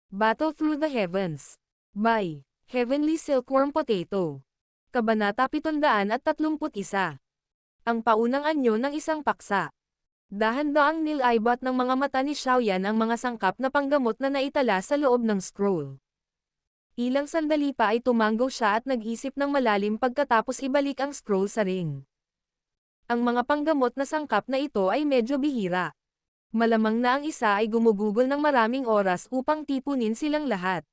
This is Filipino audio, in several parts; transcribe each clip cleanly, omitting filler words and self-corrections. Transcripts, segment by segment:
Battle Through the Heavens. By Heavenly Silkworm Potato. Kabanata 731. Ang paunang anyo ng isang paksa. Dahan-daang nilaibat ng mga mata ni Xiaoyan ang mga sangkap na panggamot na naitala sa loob ng scroll. Ilang sandali pa ay tumanggo siya at nag-isip ng malalim pagkatapos ibalik ang scroll sa ring. Ang mga panggamot na sangkap na ito ay medyo bihira. Malamang na ang isa ay gumugugol ng maraming oras upang tipunin silang lahat.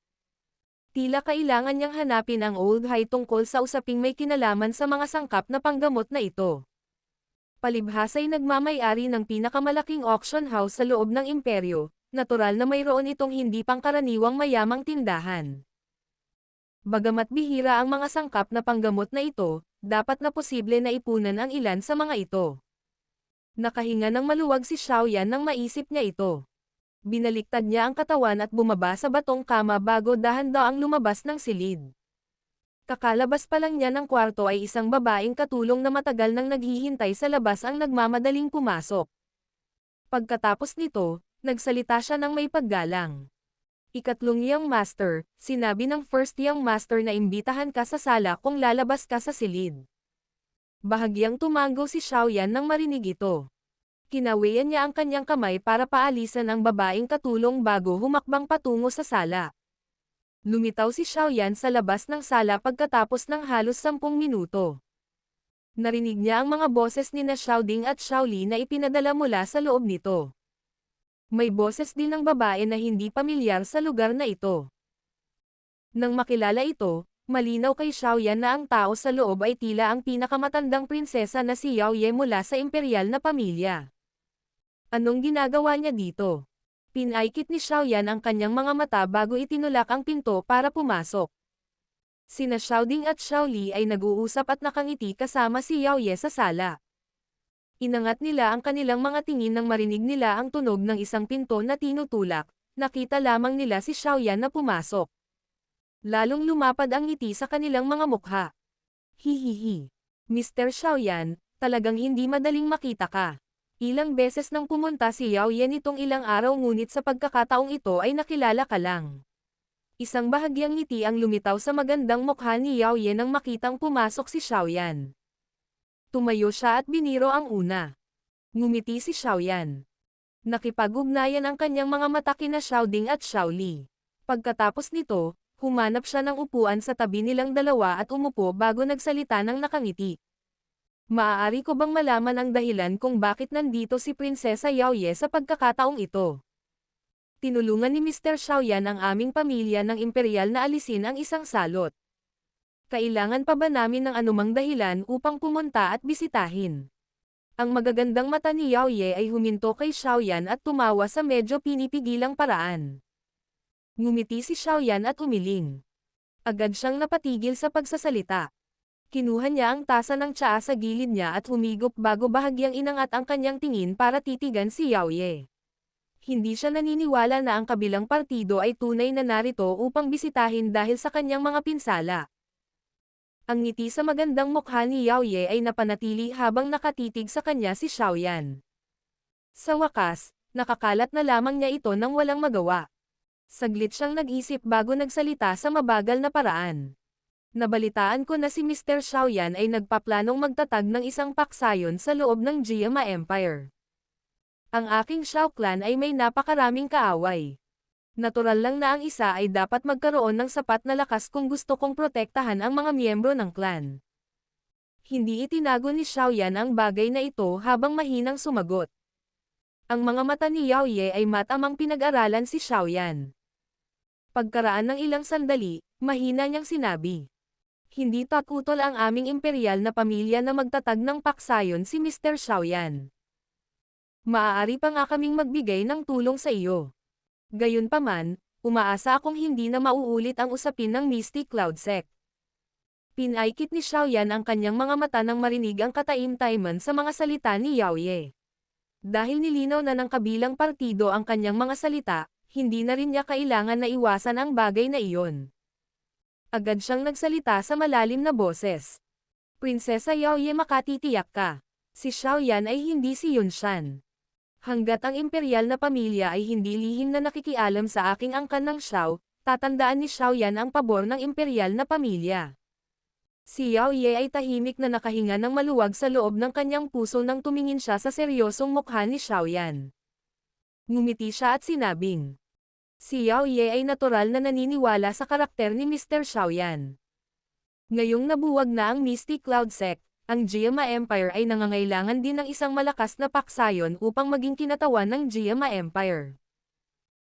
Tila kailangan niyang hanapin ang Old High tungkol sa usaping may kinalaman sa mga sangkap na panggamot na ito. Palibhas ay nagmamay-ari ng pinakamalaking auction house sa loob ng imperyo, natural na mayroon itong hindi pangkaraniwang mayamang tindahan. Bagamat bihira ang mga sangkap na panggamot na ito, dapat na posible na ipunan ang ilan sa mga ito. Nakahinga ng maluwag si Xiaoyan nang maisip niya ito. Binaliktad niya ang katawan at bumaba sa batong kama bago dahan-daang lumabas ng silid. Kakalabas pa lang niya ng kwarto ay isang babaeng katulong na matagal nang naghihintay sa labas ang nagmamadaling pumasok. Pagkatapos nito, nagsalita siya ng may paggalang. Ikatlong Young Master, sinabi ng First Young Master na imbitahan ka sa sala kung lalabas ka sa silid. Bahagyang tumango si Xiaoyan nang marinig ito. Kinawian niya ang kanyang kamay para paalisan ang babaeng katulong bago humakbang patungo sa sala. Lumitaw si Xiaoyan sa labas ng sala pagkatapos ng halos 10 minuto. Narinig niya ang mga boses ni na Xiaoding at Xiaoli na ipinadala mula sa loob nito. May boses din ng babae na hindi pamilyar sa lugar na ito. Nang makilala ito, malinaw kay Xiaoyan na ang tao sa loob ay tila ang pinakamatandang prinsesa na si Yao Ye mula sa imperial na pamilya. Anong ginagawa niya dito? Pinaikit ni Xiaoyan ang kanyang mga mata bago itinulak ang pinto para pumasok. Sina Xiaoding at Xiaoli ay nag-uusap at nakangiti kasama si Yao Ye sa sala. Inangat nila ang kanilang mga tingin nang marinig nila ang tunog ng isang pinto na tinutulak. Nakita lamang nila si Xiaoyan na pumasok. Lalong lumapad ang ngiti sa kanilang mga mukha. Hihihi. Mr. Xiaoyan, talagang hindi madaling makita ka. Ilang beses nang pumunta si Yao Ye nitong ilang araw ngunit sa pagkakataong ito ay nakilala ka lang. Isang bahagyang ngiti ang lumitaw sa magandang mukha ni Yao Ye nang makitang pumasok si Xiaoyan. Tumayo siya at biniro ang una. Ngumiti si Xiaoyan. Nakipag-ugnayan ang kanyang mga mata kina Xiaoding at Xiaoli. Pagkatapos nito, humanap siya ng upuan sa tabi nilang dalawa at umupo bago nagsalita ng nakangiti. Maaari ko bang malaman ang dahilan kung bakit nandito si Prinsesa Yao Ye sa pagkakataong ito? Tinulungan ni Mr. Xiaoyan ang aming pamilya ng imperial na alisin ang isang salot. Kailangan pa ba namin ng anumang dahilan upang pumunta at bisitahin? Ang magagandang mata ni Yao Ye ay huminto kay Xiaoyan at tumawa sa medyo pinipigilang paraan. Ngumiti si Xiaoyan at umiling. Agad siyang napatigil sa pagsasalita. Kinuha niya ang tasa ng tsaa sa gilid niya at humigop bago bahagyang inangat ang kanyang tingin para titigan si Yao Ye. Hindi siya naniniwala na ang kabilang partido ay tunay na narito upang bisitahin dahil sa kanyang mga pinsala. Ang ngiti sa magandang mukha ni Yao Ye ay napanatili habang nakatitig sa kanya si Xiaoyan. Sa wakas, nakakalat na lamang niya ito nang walang magawa. Saglit siyang nag-isip bago nagsalita sa mabagal na paraan. Nabalitaan ko na si Mr. Xiaoyan ay nagpaplanong magtatag ng isang paksayon sa loob ng Jiama Empire. Ang aking Xiao clan ay may napakaraming kaaway. Natural lang na ang isa ay dapat magkaroon ng sapat na lakas kung gusto kong protektahan ang mga miyembro ng clan. Hindi itinago ni Xiaoyan ang bagay na ito habang mahinang sumagot. Ang mga mata ni Yao Ye ay matamang pinag-aralan si Xiaoyan. Pagkaraan ng ilang sandali, mahina niyang sinabi. Hindi takutol ang aming imperial na pamilya na magtatag ng paksayon si Mr. Xiaoyan. Maaari pa nga kaming magbigay ng tulong sa iyo. Gayunpaman, umaasa akong hindi na mauulit ang usapin ng Misty Cloud Sect. Pinaikit ni Xiaoyan ang kanyang mga mata nang marinig ang kataim-taiman sa mga salita ni Yao Ye. Dahil nilinaw na ng kabilang partido ang kanyang mga salita, hindi na rin niya kailangan na iwasan ang bagay na iyon. Agad siyang nagsalita sa malalim na boses. Prinsesa Yao Ye, makatitiyak ka. Si Xiaoyan ay hindi si Yunshan. Hanggat ang imperial na pamilya ay hindi lihim na nakikialam sa aking angkan ng Xiao, tatandaan ni Xiao Yan ang pabor ng imperial na pamilya. Si Yao Ye ay tahimik na nakahinga ng maluwag sa loob ng kanyang puso nang tumingin siya sa seryosong mukha ni Xiao Yan. Ngumiti siya at sinabing, si Yao Ye ay natural na naniniwala sa karakter ni Mr. Xiao Yan. Ngayong nabuwag na ang Misty Cloud Sect, ang Jiama Empire ay nangangailangan din ng isang malakas na paksayon upang maging kinatawan ng Jiama Empire.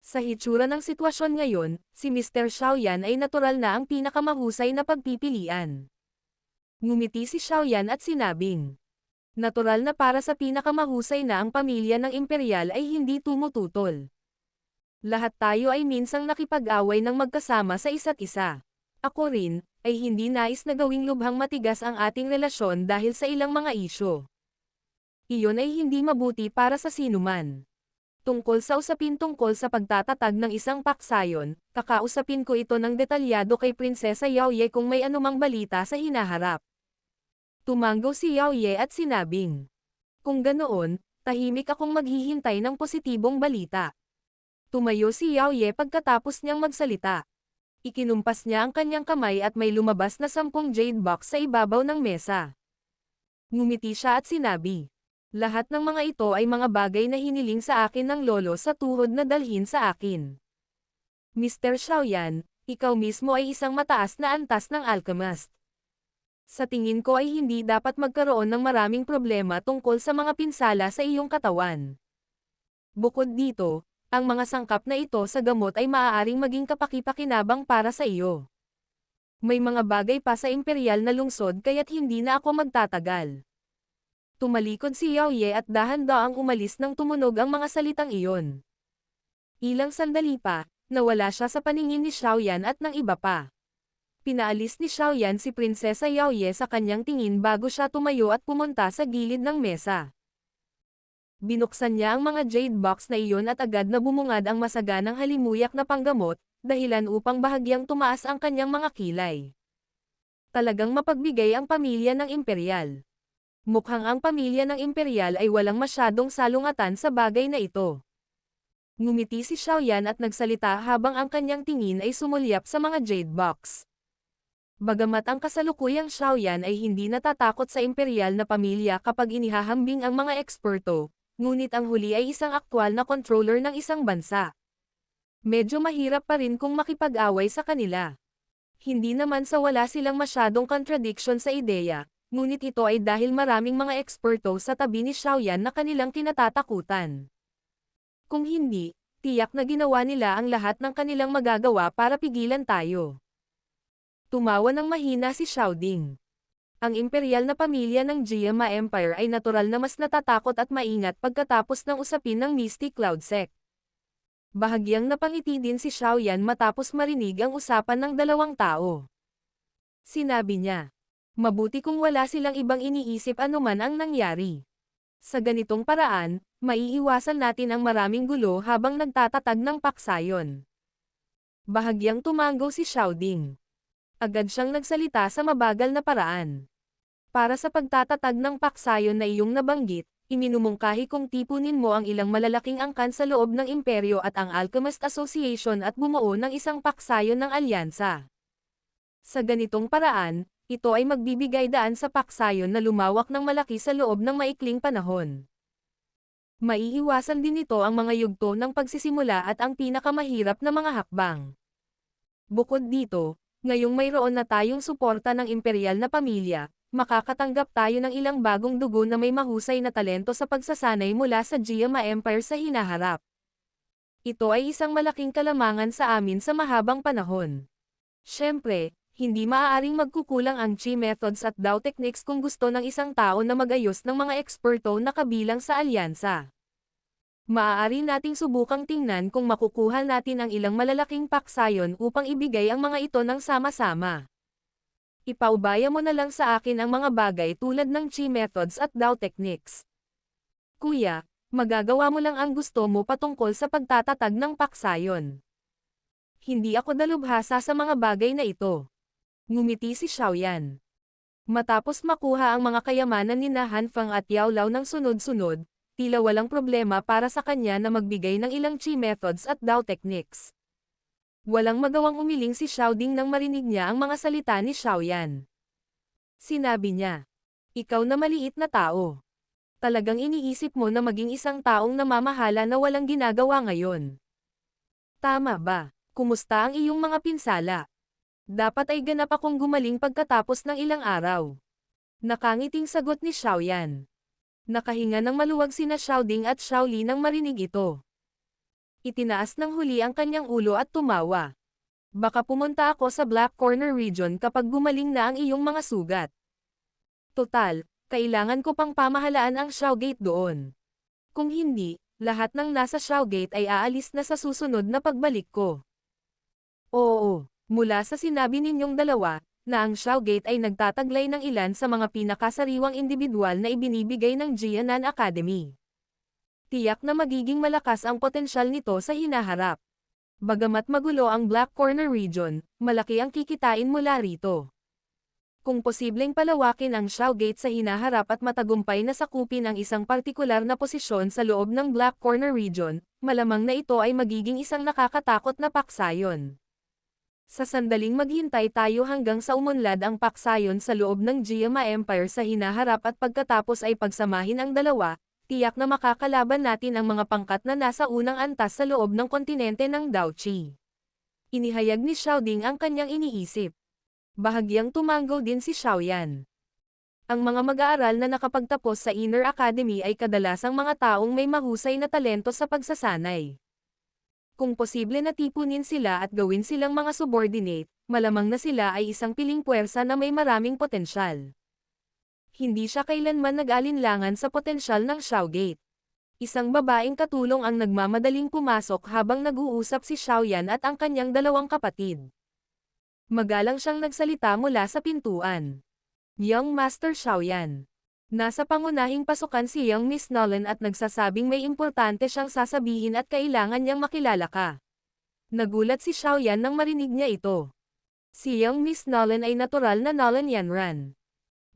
Sa hitsura ng sitwasyon ngayon, si Mr. Xiao Yan ay natural na ang pinakamahusay na pagpipilian. Ngumiti si Xiao Yan at sinabing, natural na para sa pinakamahusay na ang pamilya ng imperial ay hindi tumututol. Lahat tayo ay minsang nakipag-away ng magkasama sa isa't isa. Ako rin, ay hindi nais na gawing lubhang matigas ang ating relasyon dahil sa ilang mga isyo. Iyon ay hindi mabuti para sa sinuman. Tungkol sa usapin tungkol sa pagtatatag ng isang paksayon, kakausapin ko ito ng detalyado kay Prinsesa Yao Ye kung may anumang balita sa hinaharap. Tumanggo si Yao Ye at sinabing, kung ganoon, tahimik akong maghihintay ng positibong balita. Tumayo si Yao Ye pagkatapos niyang magsalita. Ikinumpas niya ang kanyang kamay at may lumabas na 10 jade box sa ibabaw ng mesa. Ngumiti siya at sinabi, lahat ng mga ito ay mga bagay na hiniling sa akin ng lolo sa tuhod na dalhin sa akin. Mr. Xiao Yan, ikaw mismo ay isang mataas na antas ng alchemist. Sa tingin ko ay hindi dapat magkaroon ng maraming problema tungkol sa mga pinsala sa iyong katawan. Bukod dito, ang mga sangkap na ito sa gamot ay maaaring maging kapaki-pakinabang para sa iyo. May mga bagay pa sa imperial na lungsod kaya't hindi na ako magtatagal. Tumalikod si Yao Ye at dahan-daang umalis nang tumunog ang mga salitang iyon. Ilang sandali pa, nawala siya sa paningin ni Xiao Yan at ng iba pa. Pinaalis ni Xiao Yan si Prinsesa Yao Ye sa kanyang tingin bago siya tumayo at pumunta sa gilid ng mesa. Binuksan niya ang mga jade box na iyon at agad na bumungad ang masaganang halimuyak na panggamot, dahilan upang bahagyang tumaas ang kanyang mga kilay. Talagang mapagbigay ang pamilya ng imperial. Mukhang ang pamilya ng imperial ay walang masyadong salungatan sa bagay na ito. Ngumiti si Xiao Yan at nagsalita habang ang kanyang tingin ay sumulyap sa mga jade box. Bagamat ang kasalukuyang Xiao Yan ay hindi natatakot sa imperial na pamilya kapag inihahambing ang mga eksperto, ngunit ang huli ay isang aktwal na controller ng isang bansa. Medyo mahirap pa rin kung makipag-away sa kanila. Hindi naman sa wala silang masyadong contradiction sa ideya, ngunit ito ay dahil maraming mga eksperto sa tabi ni Xiao Yan na kanilang kinatatakutan. Kung hindi, tiyak na ginawa nila ang lahat ng kanilang magagawa para pigilan tayo. Tumawa ng mahina si Xiao Ding. Ang imperial na pamilya ng Jiama Empire ay natural na mas natatakot at maingat pagkatapos ng usapin ng Misty Cloud Sect. Bahagyang napangiti din si Xiao Yan matapos marinig ang usapan ng dalawang tao. Sinabi niya, mabuti kung wala silang ibang iniisip anuman ang nangyari. Sa ganitong paraan, maiiwasan natin ang maraming gulo habang nagtatatag ng paksayon. Bahagyang tumango si Xiao Ding. Agad siyang nagsalita sa mabagal na paraan. Para sa pagtatatag ng paksayon na iyong nabanggit, iminumungkahi kong tipunin mo ang ilang malalaking angkan sa loob ng imperyo at ang Alchemist Association at bumuo ng isang paksayon ng alyansa. Sa ganitong paraan, ito ay magbibigay daan sa paksayon na lumawak ng malaki sa loob ng maikling panahon. Maiiwasan din ito ang mga yugto ng pagsisimula at ang pinakamahirap na mga hakbang. Bukod dito, ngayong mayroon na tayong suporta ng imperial na pamilya, makakatanggap tayo ng ilang bagong dugo na may mahusay na talento sa pagsasanay mula sa Jiama Empire sa hinaharap. Ito ay isang malaking kalamangan sa amin sa mahabang panahon. Siyempre, hindi maaaring magkukulang ang Chi methods at Dao techniques kung gusto ng isang tao na magayos ng mga eksperto na kabilang sa alyansa. Maaari nating subukang tingnan kung makukuha natin ang ilang malalaking paksayon upang ibigay ang mga ito ng sama-sama. Ipaubaya mo na lang sa akin ang mga bagay tulad ng Chi methods at Dao techniques. Kuya, magagawa mo lang ang gusto mo patungkol sa pagtatatag ng paksayon. Hindi ako dalubhasa sa mga bagay na ito. Ngumiti si Xiao Yan. Matapos makuha ang mga kayamanan ni Han Fang at Yao Lao ng sunod-sunod, tila walang problema para sa kanya na magbigay ng ilang chi methods at Dao techniques. Walang magawang umiling si Xiaoding nang marinig niya ang mga salita ni Xiaoyan. Sinabi niya, "Ikaw na maliit na tao. Talagang iniisip mo na maging isang taong namamahala na walang ginagawa ngayon. Tama ba? Kumusta ang iyong mga pinsala? Dapat ay ganap akong gumaling pagkatapos ng ilang araw." Nakangiting sagot ni Xiaoyan. Nakahinga ng maluwag sina Xiaoding at Xiaoli nang marinig ito. Itinaas ng huli ang kanyang ulo at tumawa. "Baka pumunta ako sa Black Corner region kapag gumaling na ang iyong mga sugat. Total, kailangan ko pang pamahalaan ang Xiaogate doon. Kung hindi, lahat ng nasa Xiaogate ay aalis na sa susunod na pagbalik ko." Oo, mula sa sinabi ninyong dalawa, na ang Xiaogate ay nagtataglay ng ilan sa mga pinakasariwang individual na ibinibigay ng Jianan Academy. Tiyak na magiging malakas ang potensyal nito sa hinaharap. Bagamat magulo ang Black Corner region, malaki ang kikitain mula rito. Kung posibleng palawakin ang Xiaogate sa hinaharap at matagumpay na sakupin ang isang partikular na posisyon sa loob ng Black Corner region, malamang na ito ay magiging isang nakakatakot na paksayon. Sa sandaling maghintay tayo hanggang sa umunlad ang paksayon sa loob ng Jiama Empire sa hinaharap at pagkatapos ay pagsamahin ang dalawa, tiyak na makakalaban natin ang mga pangkat na nasa unang antas sa loob ng kontinente ng Daoqi. Inihayag ni Xiaoding ang kanyang iniisip. Bahagyang tumanggo din si Xiaoyan. Ang mga mag-aaral na nakapagtapos sa Inner Academy ay kadalasang mga taong may mahusay na talento sa pagsasanay. Kung posible na tipunin sila at gawin silang mga subordinate, malamang na sila ay isang piling puwersa na may maraming potensyal. Hindi siya kailanman nag-alinlangan sa potensyal ng Xiaogate. Isang babaeng katulong ang nagmamadaling pumasok habang nag-uusap si Xiaoyan at ang kanyang dalawang kapatid. Magalang siyang nagsalita mula sa pintuan. "Young Master Xiaoyan." Nasa pangunahing pasukan si Young Miss Nolan at nagsasabing may importante siyang sasabihin at kailangan niyang makilala ka. Nagulat si Xiaoyan nang marinig niya ito. Si Young Miss Nolan ay natural na Nolan Yanran.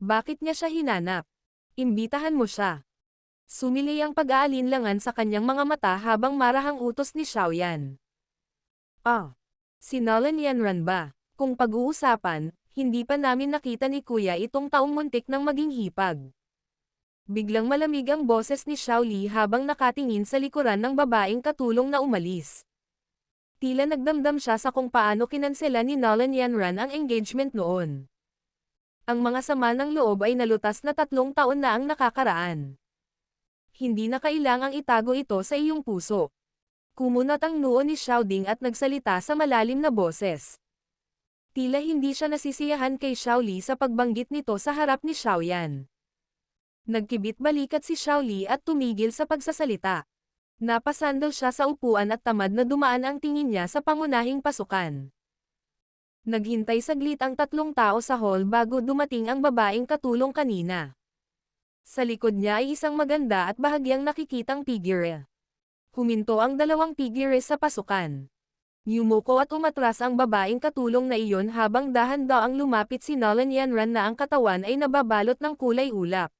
Bakit niya siya hinanap? Imbitahan mo siya. Sumili ang pag-aalinlangan sa kanyang mga mata habang marahang utos ni Xiaoyan. "Ah, si Nolan Yanran ba? Kung pag-uusapan, hindi pa namin nakita ni Kuya itong taong muntik nang maging hipag." Biglang malamig ang boses ni Xiaoli habang nakatingin sa likuran ng babaeng katulong na umalis. Tila nagdamdam siya sa kung paano kinansela ni Nolan Yanran ang engagement noon. Ang mga sama ng loob ay nalutas na 3 taon na ang nakakaraan. Hindi na kailangang itago ito sa iyong puso. Kumunat ang noo ni Xiaoding at nagsalita sa malalim na boses. Tila hindi siya nasisiyahan kay Xiaoli sa pagbanggit nito sa harap ni Xiaoyan. Nagkibit balikat si Xiaoli at tumigil sa pagsasalita. Napasandal siya sa upuan at tamad na dumaan ang tingin niya sa pangunahing pasukan. Naghintay saglit ang 3 tao sa hall bago dumating ang babaeng katulong kanina. Sa likod niya ay isang maganda at bahagyang nakikitang figure. Huminto ang 2 figure sa pasukan. Yumuko at umatras ang babaeng katulong na iyon habang dahan-daang lumapit si Nolan Yanran na ang katawan ay nababalot ng kulay ulap.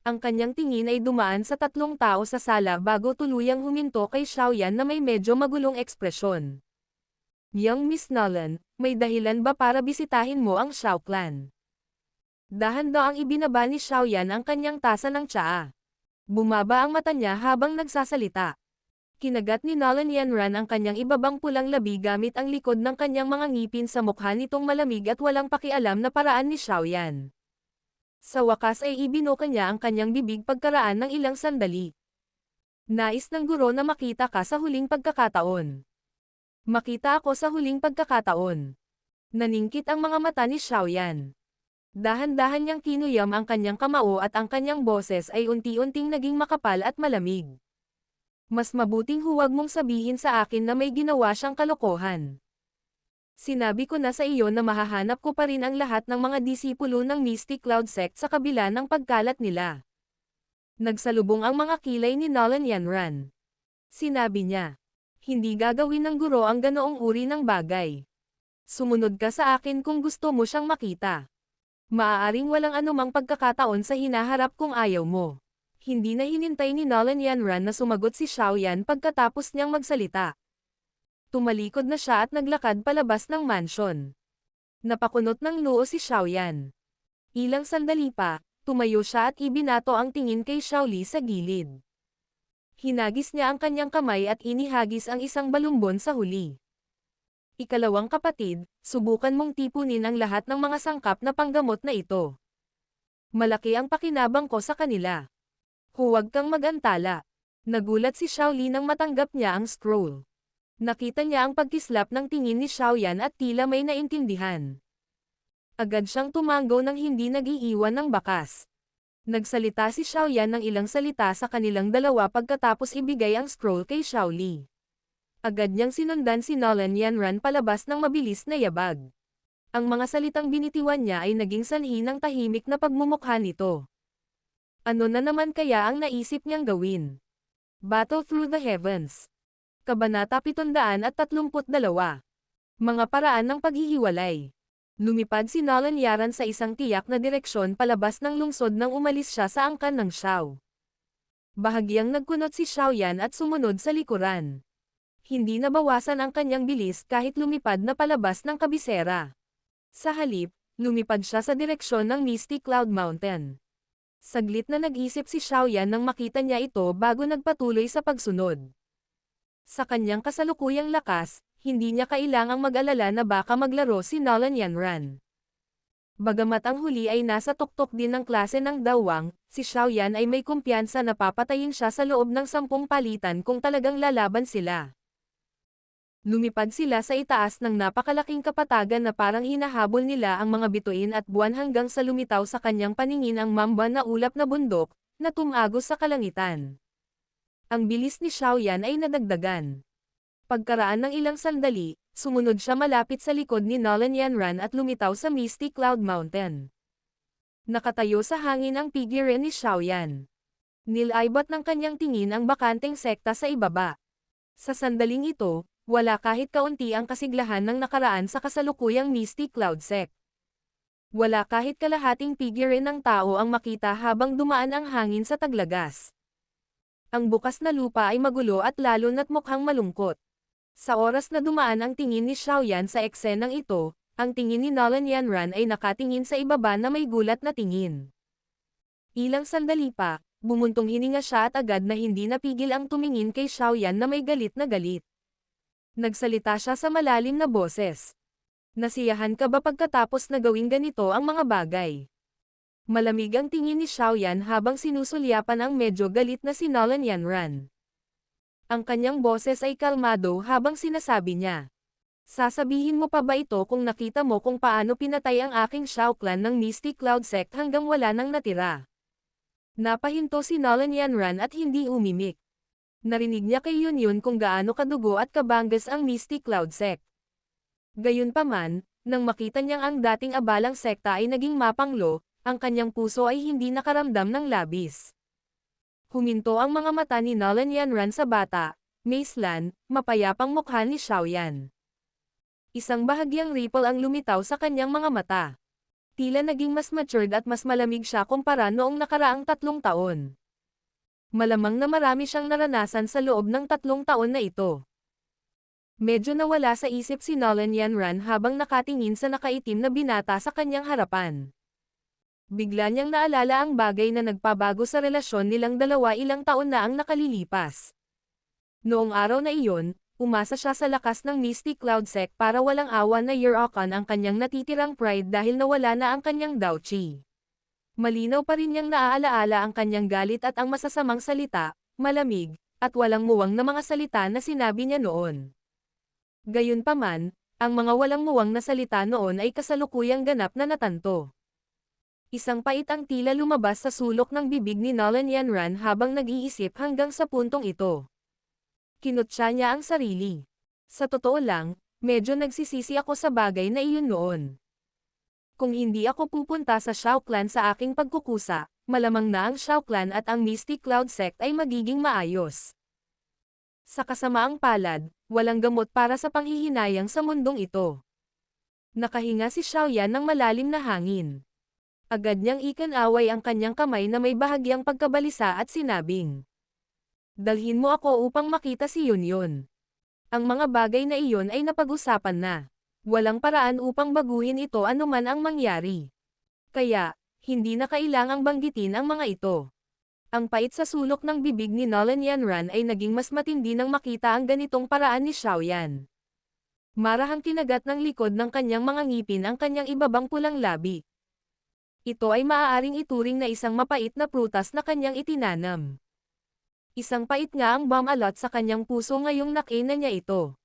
Ang kanyang tingin ay dumaan sa 3 tao sa sala bago tuluyang huminto kay Xiaoyan na may medyo magulong ekspresyon. "Young Miss Nolan, may dahilan ba para bisitahin mo ang Xiao clan?" Dahan-daang ibinaba ni Xiaoyan ang kanyang tasa ng tsaa. Bumaba ang mata niya habang nagsasalita. Kinagat ni Nolan Yanran ang kanyang ibabang pulang labi gamit ang likod ng kanyang mga ngipin sa mukha nitong malamig at walang pakialam na paraan ni Xiaoyan. Sa wakas ay ibinuka niya ang kanyang bibig pagkaraan ng ilang sandali. "Nais ng guro na makita ka sa huling pagkakataon." "Makita ako sa huling pagkakataon." Naningkit ang mga mata ni Xiaoyan. Dahan-dahan niyang kinuyam ang kanyang kamao at ang kanyang boses ay unti-unting naging makapal at malamig. "Mas mabuting huwag mong sabihin sa akin na may ginawa siyang kalokohan. Sinabi ko na sa iyo na mahahanap ko pa rin ang lahat ng mga disipulo ng Mystic Cloud Sect sa kabila ng pagkalat nila." Nagsalubong ang mga kilay ni Nolan Yanran. Sinabi niya, "Hindi gagawin ng guro ang ganoong uri ng bagay. Sumunod ka sa akin kung gusto mo siyang makita. Maaaring walang anumang pagkakataon sa hinaharap kung ayaw mo. Hindi na hinintay ni Nolan Yanran na sumagot si Xiaoyan pagkatapos niyang magsalita. Tumalikod na siya at naglakad palabas ng mansion. Napakunot ng noo si Xiaoyan. Ilang sandali pa, tumayo siya at ibinato ang tingin kay Xiaoli sa gilid. Hinagis niya ang kanyang kamay at inihagis ang isang balumbon sa huli. Ikalawang kapatid, subukan mong tipunin ang lahat ng mga sangkap na panggamot na ito. Malaki ang pakinabang ko sa kanila. Huwag kang mag-antala. Nagulat si Xiaoli nang matanggap niya ang scroll. Nakita niya ang pagkislap ng tingin ni Xiaoyan at tila may naintindihan. Agad siyang tumango nang hindi nag-iiwan ng bakas. Nagsalita si Xiaoyan ng ilang salita sa kanilang dalawa pagkatapos ibigay ang scroll kay Xiaoli. Agad niyang sinundan si Nolan Yanran palabas ng mabilis na yabag. Ang mga salitang binitiwan niya ay naging sanhi ng tahimik na pagmumukha nito. Ano na naman kaya ang naisip niyang gawin? Battle Through the Heavens. Kabanata 732. Mga paraan ng paghihiwalay. Lumipad si Nolan Yaran sa isang tiyak na direksyon palabas ng lungsod nang umalis siya sa angkan ng Xiao. Bahagyang nagkunot si Xiaoyan at sumunod sa likuran. Hindi nabawasan ang kanyang bilis kahit lumipad na palabas ng kabisera. Sa halip, lumipad siya sa direksyon ng Misty Cloud Mountain. Saglit na nag-isip si Xiaoyan nang makita niya ito bago nagpatuloy sa pagsunod. Sa kanyang kasalukuyang lakas, hindi niya kailangang mag-alala na baka maglaro si Nolan Yanran. Bagamat ang huli ay nasa tuktok din ng klase ng dawang, si Xiaoyan ay may kumpiyansa na papatayin siya sa loob ng 10 palitan kung talagang lalaban sila. Lumipad sila sa itaas ng napakalaking kapatagan na parang hinahabol nila ang mga bituin at buwan hanggang sa lumitaw sa kanyang paningin ang mamba na ulap na bundok, na tumagos sa kalangitan. Ang bilis ni Xiaoyan ay nadagdagan. Pagkaraan ng ilang sandali, sumunod siya malapit sa likod ni Nolan Yanran at lumitaw sa Misty Cloud Mountain. Nakatayo sa hangin ang figure ni Xiaoyan. Nilaybot ng kanyang tingin ang bakanteng sekta sa ibaba. Sa sandaling ito, wala kahit kaunti ang kasiglahan ng nakaraan sa kasalukuyang Misty Cloud Sect. Wala kahit kalahating figure ng tao ang makita habang dumaan ang hangin sa taglagas. Ang bukas na lupa ay magulo at lalo na't mukhang malungkot. Sa oras na dumaan ang tingin ni Xiaoyan sa eksenang ito, ang tingin ni Nolan Yanran ay nakatingin sa ibaba na may gulat na tingin. Ilang sandali pa, bumuntong hininga siya at agad na hindi napigil ang tumingin kay Xiaoyan na may galit na galit. Nagsalita siya sa malalim na boses. Nasiyahan ka ba pagkatapos na gawing ganito ang mga bagay? Malamig ang tingin ni Xiaoyan habang sinusulyapan ang medyo galit na si Nolan Yanran. Ang kanyang boses ay kalmado habang sinasabi niya. Sasabihin mo pa ba ito kung nakita mo kung paano pinatay ang aking Xiao clan ng Misty Cloud Sect hanggang wala nang natira? Napahinto si Nolan Yanran at hindi umimik. Narinig niya kay Yunyun kung gaano kadugo at kabanggas ang Misty Cloud Sect. Gayunpaman, nang makita niyang ang dating abalang sekta ay naging mapanglo, ang kanyang puso ay hindi nakaramdam ng labis. Huminto ang mga mata ni Nolan Yanran sa bata, Maislan, mapayapang mukha ni Xiaoyan. Isang bahagyang ripple ang lumitaw sa kanyang mga mata. Tila naging mas matured at mas malamig siya kumpara noong nakaraang 3 taon. Malamang na marami siyang naranasan sa loob ng 3 taon na ito. Medyo nawala sa isip si Nolan Yanran habang nakatingin sa nakaitim na binata sa kanyang harapan. Bigla niyang naalala ang bagay na nagpabago sa relasyon nilang dalawa ilang taon na ang nakalilipas. Noong araw na iyon, umasa siya sa lakas ng Misty Cloud Sect para walang awa na Yurakan ang kanyang natitirang pride dahil nawala na ang kanyang Daochi. Malinaw pa rin niyang naaalaala ang kanyang galit at ang masasamang salita, malamig, at walang muwang na mga salita na sinabi niya noon. Gayunpaman, ang mga walang muwang na salita noon ay kasalukuyang ganap na natanto. Isang pait ang tila lumabas sa sulok ng bibig ni Nolan Yanran habang nag-iisip hanggang sa puntong ito. Kinutya niya ang sarili. Sa totoo lang, medyo nagsisisi ako sa bagay na iyon noon. Kung hindi ako pupunta sa Xiao Clan sa aking pagkukusa, malamang na ang Xiao Clan at ang Misty Cloud Sect ay magiging maayos. Sa kasamaang palad, walang gamot para sa panghihinayang sa mundong ito. Nakahinga si Xiaoyan ng malalim na hangin. Agad niyang ikinaway ang kanyang kamay na may bahagyang pagkabalisa at sinabing, dalhin mo ako upang makita si Yun. Ang mga bagay na iyon ay napag-usapan na. Walang paraan upang baguhin ito anuman ang mangyari. Kaya, hindi na kailangang banggitin ang mga ito. Ang pait sa sulok ng bibig ni Nolan Yanran ay naging mas matindi nang makita ang ganitong paraan ni Xiaoyan. Marahang kinagat ng likod ng kanyang mga ngipin ang kanyang ibabang pulang labi. Ito ay maaaring ituring na isang mapait na prutas na kanyang itinanam. Isang pait nga ang bumalot sa kanyang puso ngayong nakita niya ito.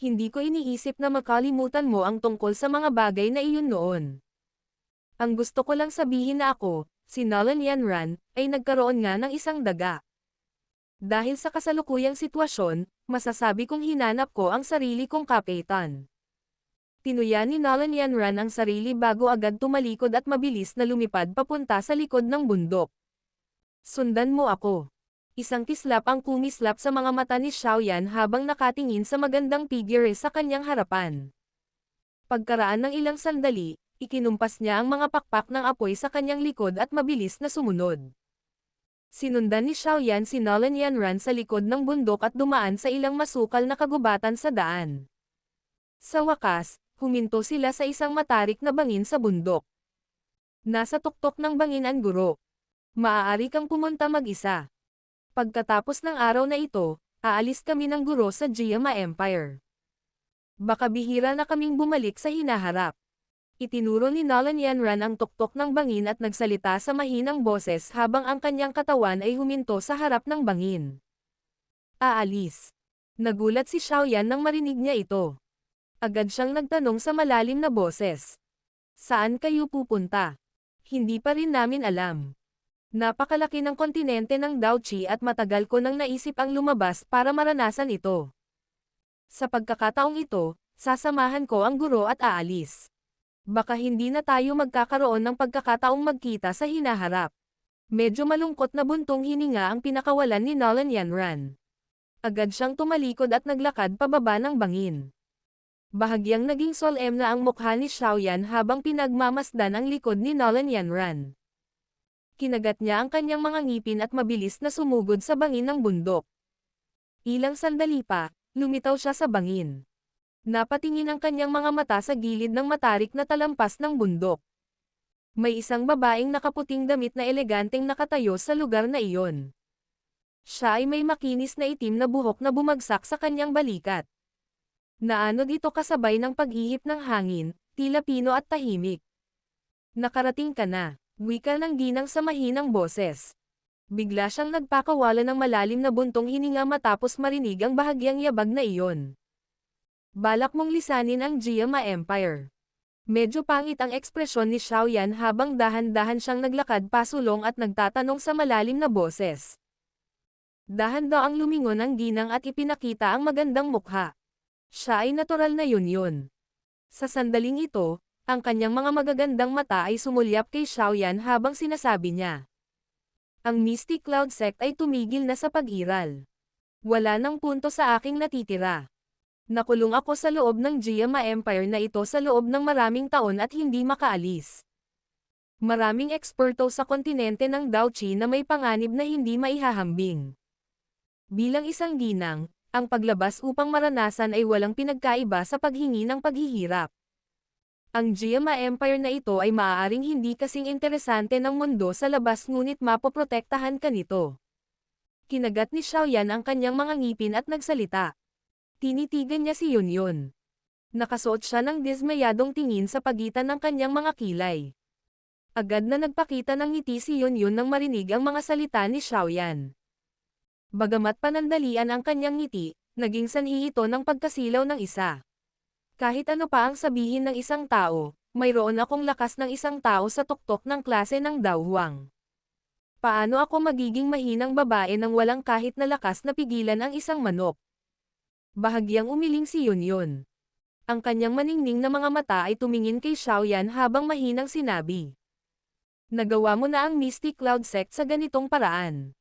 Hindi ko iniisip na makalimutan mo ang tungkol sa mga bagay na iyon noon. Ang gusto ko lang sabihin na ako, si Nolan Yanran, ay nagkaroon nga ng isang daga. Dahil sa kasalukuyang sitwasyon, masasabi kong hinanap ko ang sarili kong kapitan. Tinuya ni Nolan Yanran ang sarili bago agad tumalikod at mabilis na lumipad papunta sa likod ng bundok. Sundan mo ako. Isang kislap ang kumislap sa mga mata ni Xiaoyan habang nakatingin sa magandang figure sa kanyang harapan. Pagkaraan ng ilang sandali, ikinumpas niya ang mga pakpak ng apoy sa kanyang likod at mabilis na sumunod. Sinundan ni Xiaoyan si Nolan Yanran sa likod ng bundok at dumaan sa ilang masukal na kagubatan sa daan. Sa wakas, huminto sila sa isang matarik na bangin sa bundok. Nasa tuktok ng bangin ang guro. Maaari kang pumunta mag-isa. Pagkatapos ng araw na ito, aalis kami ng guro sa Jiama Empire. Baka bihira na kaming bumalik sa hinaharap. Itinuro ni Nolan Yanran ang tuktok ng bangin at nagsalita sa mahinang boses habang ang kanyang katawan ay huminto sa harap ng bangin. Aalis. Nagulat si Xiaoyan nang marinig niya ito. Agad siyang nagtanong sa malalim na boses. Saan kayo pupunta? Hindi pa rin namin alam. Napakalaki ng kontinente ng Daochi at matagal ko nang naisip ang lumabas para maranasan ito. Sa pagkakataong ito, sasamahan ko ang guro at aalis. Baka hindi na tayo magkakaroon ng pagkakataong magkita sa hinaharap. Medyo malungkot na buntong hininga ang pinakawalan ni Nolan Yanran. Agad siyang tumalikod at naglakad pababa ng bangin. Bahagyang naging solemn na ang mukha ni Xiaoyan habang pinagmamasdan ang likod ni Nolan Yanran. Kinagat niya ang kanyang mga ngipin at mabilis na sumugod sa bangin ng bundok. Ilang sandali pa, lumitaw siya sa bangin. Napatingin ang kanyang mga mata sa gilid ng matarik na talampas ng bundok. May isang babaeng nakaputing damit na eleganteng nakatayo sa lugar na iyon. Siya ay may makinis na itim na buhok na bumagsak sa kanyang balikat. Naanod ito kasabay ng pag-ihip ng hangin, tila pino at tahimik. Nakarating ka na, wika ng ginang sa mahinang boses. Bigla siyang nagpakawala ng malalim na buntong hininga matapos marinig ang bahagyang yabag na iyon. Balak mong lisanin ang Jiama Empire. Medyo pangit ang ekspresyon ni Xiaoyan habang dahan-dahan siyang naglakad pasulong at nagtatanong sa malalim na boses. Dahan-daang lumingon ang ginang at ipinakita ang magandang mukha. Siya ay natural na yun. Sa sandaling ito, ang kanyang mga magagandang mata ay sumulyap kay Xiaoyan habang sinasabi niya. Ang Mystic Cloud Sect ay tumigil na sa pag-iral. Wala nang punto sa aking natitira. Nakulong ako sa loob ng Jiama Empire na ito sa loob ng maraming taon at hindi makaalis. Maraming eksperto sa kontinente ng Daochi na may panganib na hindi maihahambing. Bilang isang ginang, ang paglabas upang maranasan ay walang pinagkaiba sa paghingi ng paghihirap. Ang Jiama Empire na ito ay maaaring hindi kasing interesante ng mundo sa labas ngunit mapoprotektahan ka nito. Kinagat ni Xiaoyan ang kanyang mga ngipin at nagsalita. Tinitigan niya si Yun. Nakasuot siya ng dismayadong tingin sa pagitan ng kanyang mga kilay. Agad na nagpakita ng ngiti si Yun nang marinig ang mga salita ni Xiaoyan. Bagamat panandalian ang kanyang ngiti, naging sanhi ito ng pagkasilaw ng isa. Kahit ano pa ang sabihin ng isang tao, mayroon akong lakas ng isang tao sa tuktok ng klase ng Daohuang. Paano ako magiging mahinang babae nang walang kahit na lakas na pigilan ang isang manok? Bahagyang umiling si Yun. Ang kanyang maningning na mga mata ay tumingin kay Xiaoyan habang mahinang sinabi. Nagawa mo na ang Mystic Cloud Sect sa ganitong paraan.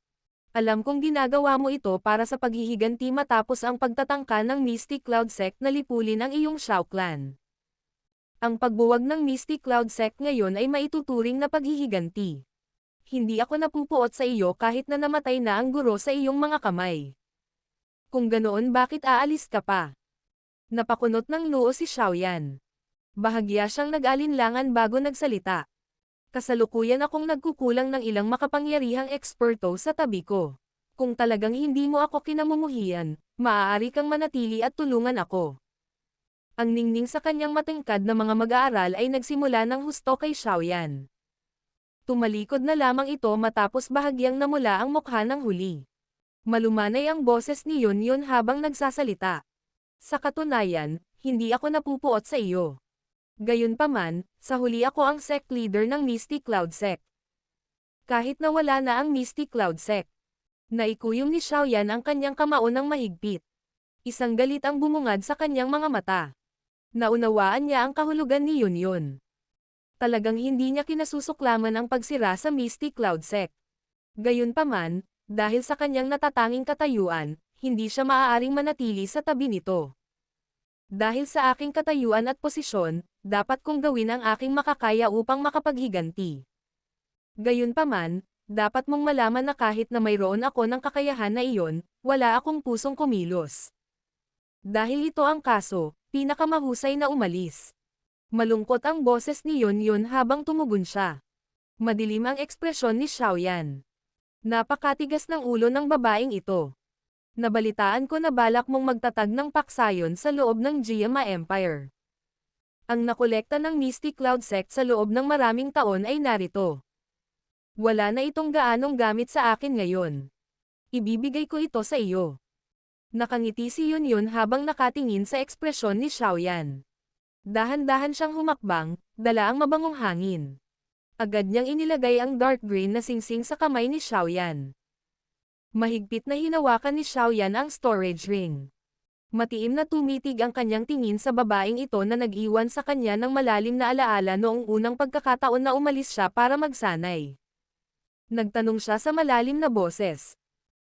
Alam kong ginagawa mo ito para sa paghihiganti matapos ang pagtatangka ng Mystic Cloud Sect na lipulin ang iyong Xiao Clan. Ang pagbuwag ng Misty Cloud Sect ngayon ay maituturing na paghihiganti. Hindi ako napupuot sa iyo kahit na namatay na ang guro sa iyong mga kamay. Kung ganoon bakit aalis ka pa? Napakunot ng noo si Xiaoyan. Bahagya siyang nag-alinlangan bago nagsalita. Kasalukuyan akong nagkukulang ng ilang makapangyarihang eksperto sa tabi ko. Kung talagang hindi mo ako kinamumuhian, maaari kang manatili at tulungan ako. Ang ningning sa kanyang matingkad na mga mag-aaral ay nagsimula ng husto kay Xiaoyan. Tumalikod na lamang ito matapos bahagyang namula ang mukha ng huli. Malumanay ang boses ni Yun habang nagsasalita. Sa katunayan, hindi ako napupuot sa iyo. Gayunpaman, sa huli ako ang sect leader ng Misty Cloud Sect. Kahit na wala na ang Misty Cloud Sect, naikuyom ni Xiaoyan ang kanyang kamao ng mahigpit. Isang galit ang bumungad sa kanyang mga mata. Naunawaan niya ang kahulugan ni Yun. Talagang hindi niya kinasusuklaman ang pagsira sa Misty Cloud Sect. Gayunpaman, dahil sa kanyang natatanging katayuan, hindi siya maaaring manatili sa tabi nito. Dahil sa aking katayuan at posisyon, dapat kong gawin ang aking makakaya upang makapaghiganti. Gayunpaman, dapat mong malaman na kahit na mayroon ako ng kakayahan na iyon, wala akong pusong kumilos. Dahil ito ang kaso, pinakamahusay na umalis. Malungkot ang boses ni Yun habang tumugon siya. Madilim ang ekspresyon ni Xiaoyan. Napakatigas ng ulo ng babaeng ito. Nabalitaan ko na balak mong magtatag ng paksayon sa loob ng Jiama Empire. Ang nakolekta ng Misty Cloud Sect sa loob ng maraming taon ay narito. Wala na itong gaanong gamit sa akin ngayon. Ibibigay ko ito sa iyo. Nakangiti si Yun habang nakatingin sa ekspresyon ni Xiaoyan. Dahan-dahan siyang humakbang, dala ang mabangong hangin. Agad niyang inilagay ang dark green na singsing sa kamay ni Xiaoyan. Mahigpit na hinawakan ni Xiaoyan ang storage ring. Matiim na tumitig ang kanyang tingin sa babaeng ito na nag-iwan sa kanya ng malalim na alaala noong unang pagkakataon na umalis siya para magsanay. Nagtanong siya sa malalim na boses.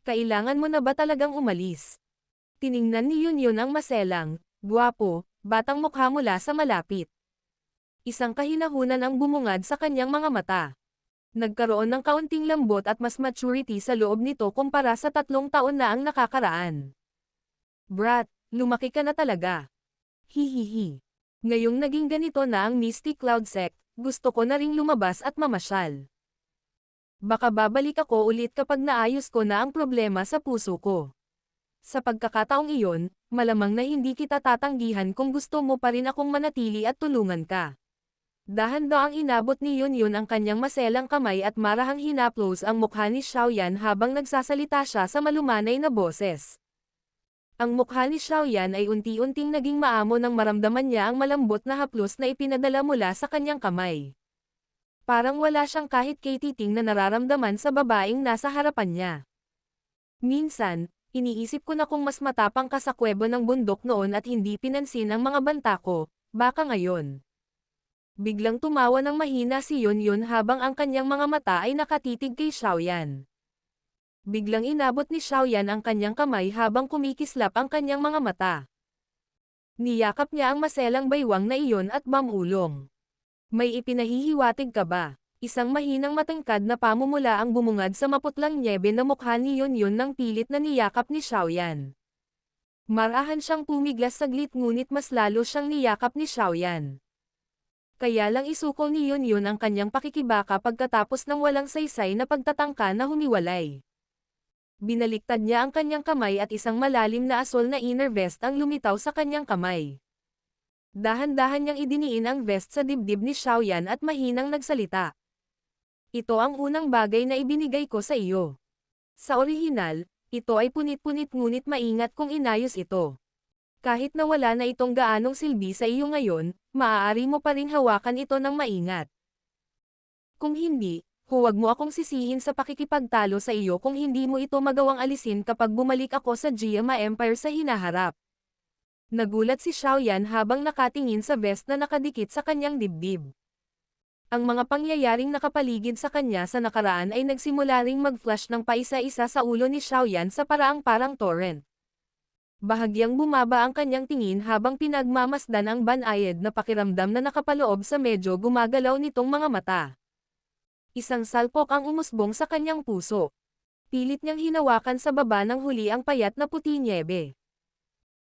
Kailangan mo na ba talagang umalis? Tiningnan ni Yun ang maselang, gwapo, batang mukha mula sa malapit. Isang kahinahunan ang bumungad sa kanyang mga mata. Nagkaroon ng kaunting lambot at mas maturity sa loob nito kumpara sa 3 taon na ang nakakaraan. Brat, lumaki ka na talaga. Hihihi. Ngayong naging ganito na ang Misty Cloud Sect, gusto ko na ring lumabas at mamasyal. Baka babalik ako ulit kapag naayos ko na ang problema sa puso ko. Sa pagkakataong iyon, malamang na hindi kita tatanggihan kung gusto mo pa rin akong manatili at tulungan ka. Dahan-daang inabot ni Yun ang kanyang maselang kamay at marahang hinaplos ang mukha ni Xiaoyan habang nagsasalita siya sa malumanay na boses. Ang mukha ni Xiaoyan ay unti-unting naging maamo nang maramdaman niya ang malambot na haplos na ipinadala mula sa kanyang kamay. Parang wala siyang kahit katiting na nararamdaman sa babaeng nasa harapan niya. Minsan, iniisip ko na kung mas matapang ka sa kuwebo ng bundok noon at hindi pinansin ang mga banta ko, baka ngayon. Biglang tumawa ng mahina si Yun habang ang kanyang mga mata ay nakatitig kay Xiaoyan. Biglang inabot ni Xiaoyan ang kanyang kamay habang kumikislap ang kanyang mga mata. Niyakap niya ang maselang baywang na iyon at bamulong. May ipinahihiwatig ka ba? Isang mahinang matangkad na pamumula ang bumungad sa maputlang nyebe na mukha ni Yun nang pilit na niyakap ni Xiaoyan. Marahan siyang pumiglas saglit ngunit mas lalo siyang niyakap ni Xiaoyan. Kaya lang isukol ni Yun ang kanyang pakikibaka pagkatapos ng walang saysay na pagtatangka na humiwalay. Binaliktad niya ang kanyang kamay at isang malalim na asol na inner vest ang lumitaw sa kanyang kamay. Dahan-dahan niyang idiniin ang vest sa dibdib ni Xiaoyan at mahinang nagsalita. Ito ang unang bagay na ibinigay ko sa iyo. Sa orihinal, ito ay punit-punit ngunit maingat kung inayos ito. Kahit na wala na itong gaanong silbi sa iyo ngayon, maaari mo pa ring hawakan ito ng maingat. Kung hindi, huwag mo akong sisihin sa pakikipagtalo sa iyo kung hindi mo ito magawang alisin kapag bumalik ako sa Jiama Empire sa hinaharap. Nagulat si Xiaoyan habang nakatingin sa vest na nakadikit sa kanyang dibdib. Ang mga pangyayaring nakapaligid sa kanya sa nakaraan ay nagsimula ring mag-flash ng paisa-isa sa ulo ni Xiaoyan sa paraang parang torrent. Bahagyang bumaba ang kanyang tingin habang pinagmamasdan ang banayad na pakiramdam na nakapaloob sa medyo gumagalaw nitong mga mata. Isang salpok ang umusbong sa kanyang puso. Pilit niyang hinawakan sa baba ng huli ang payat na puti niebe.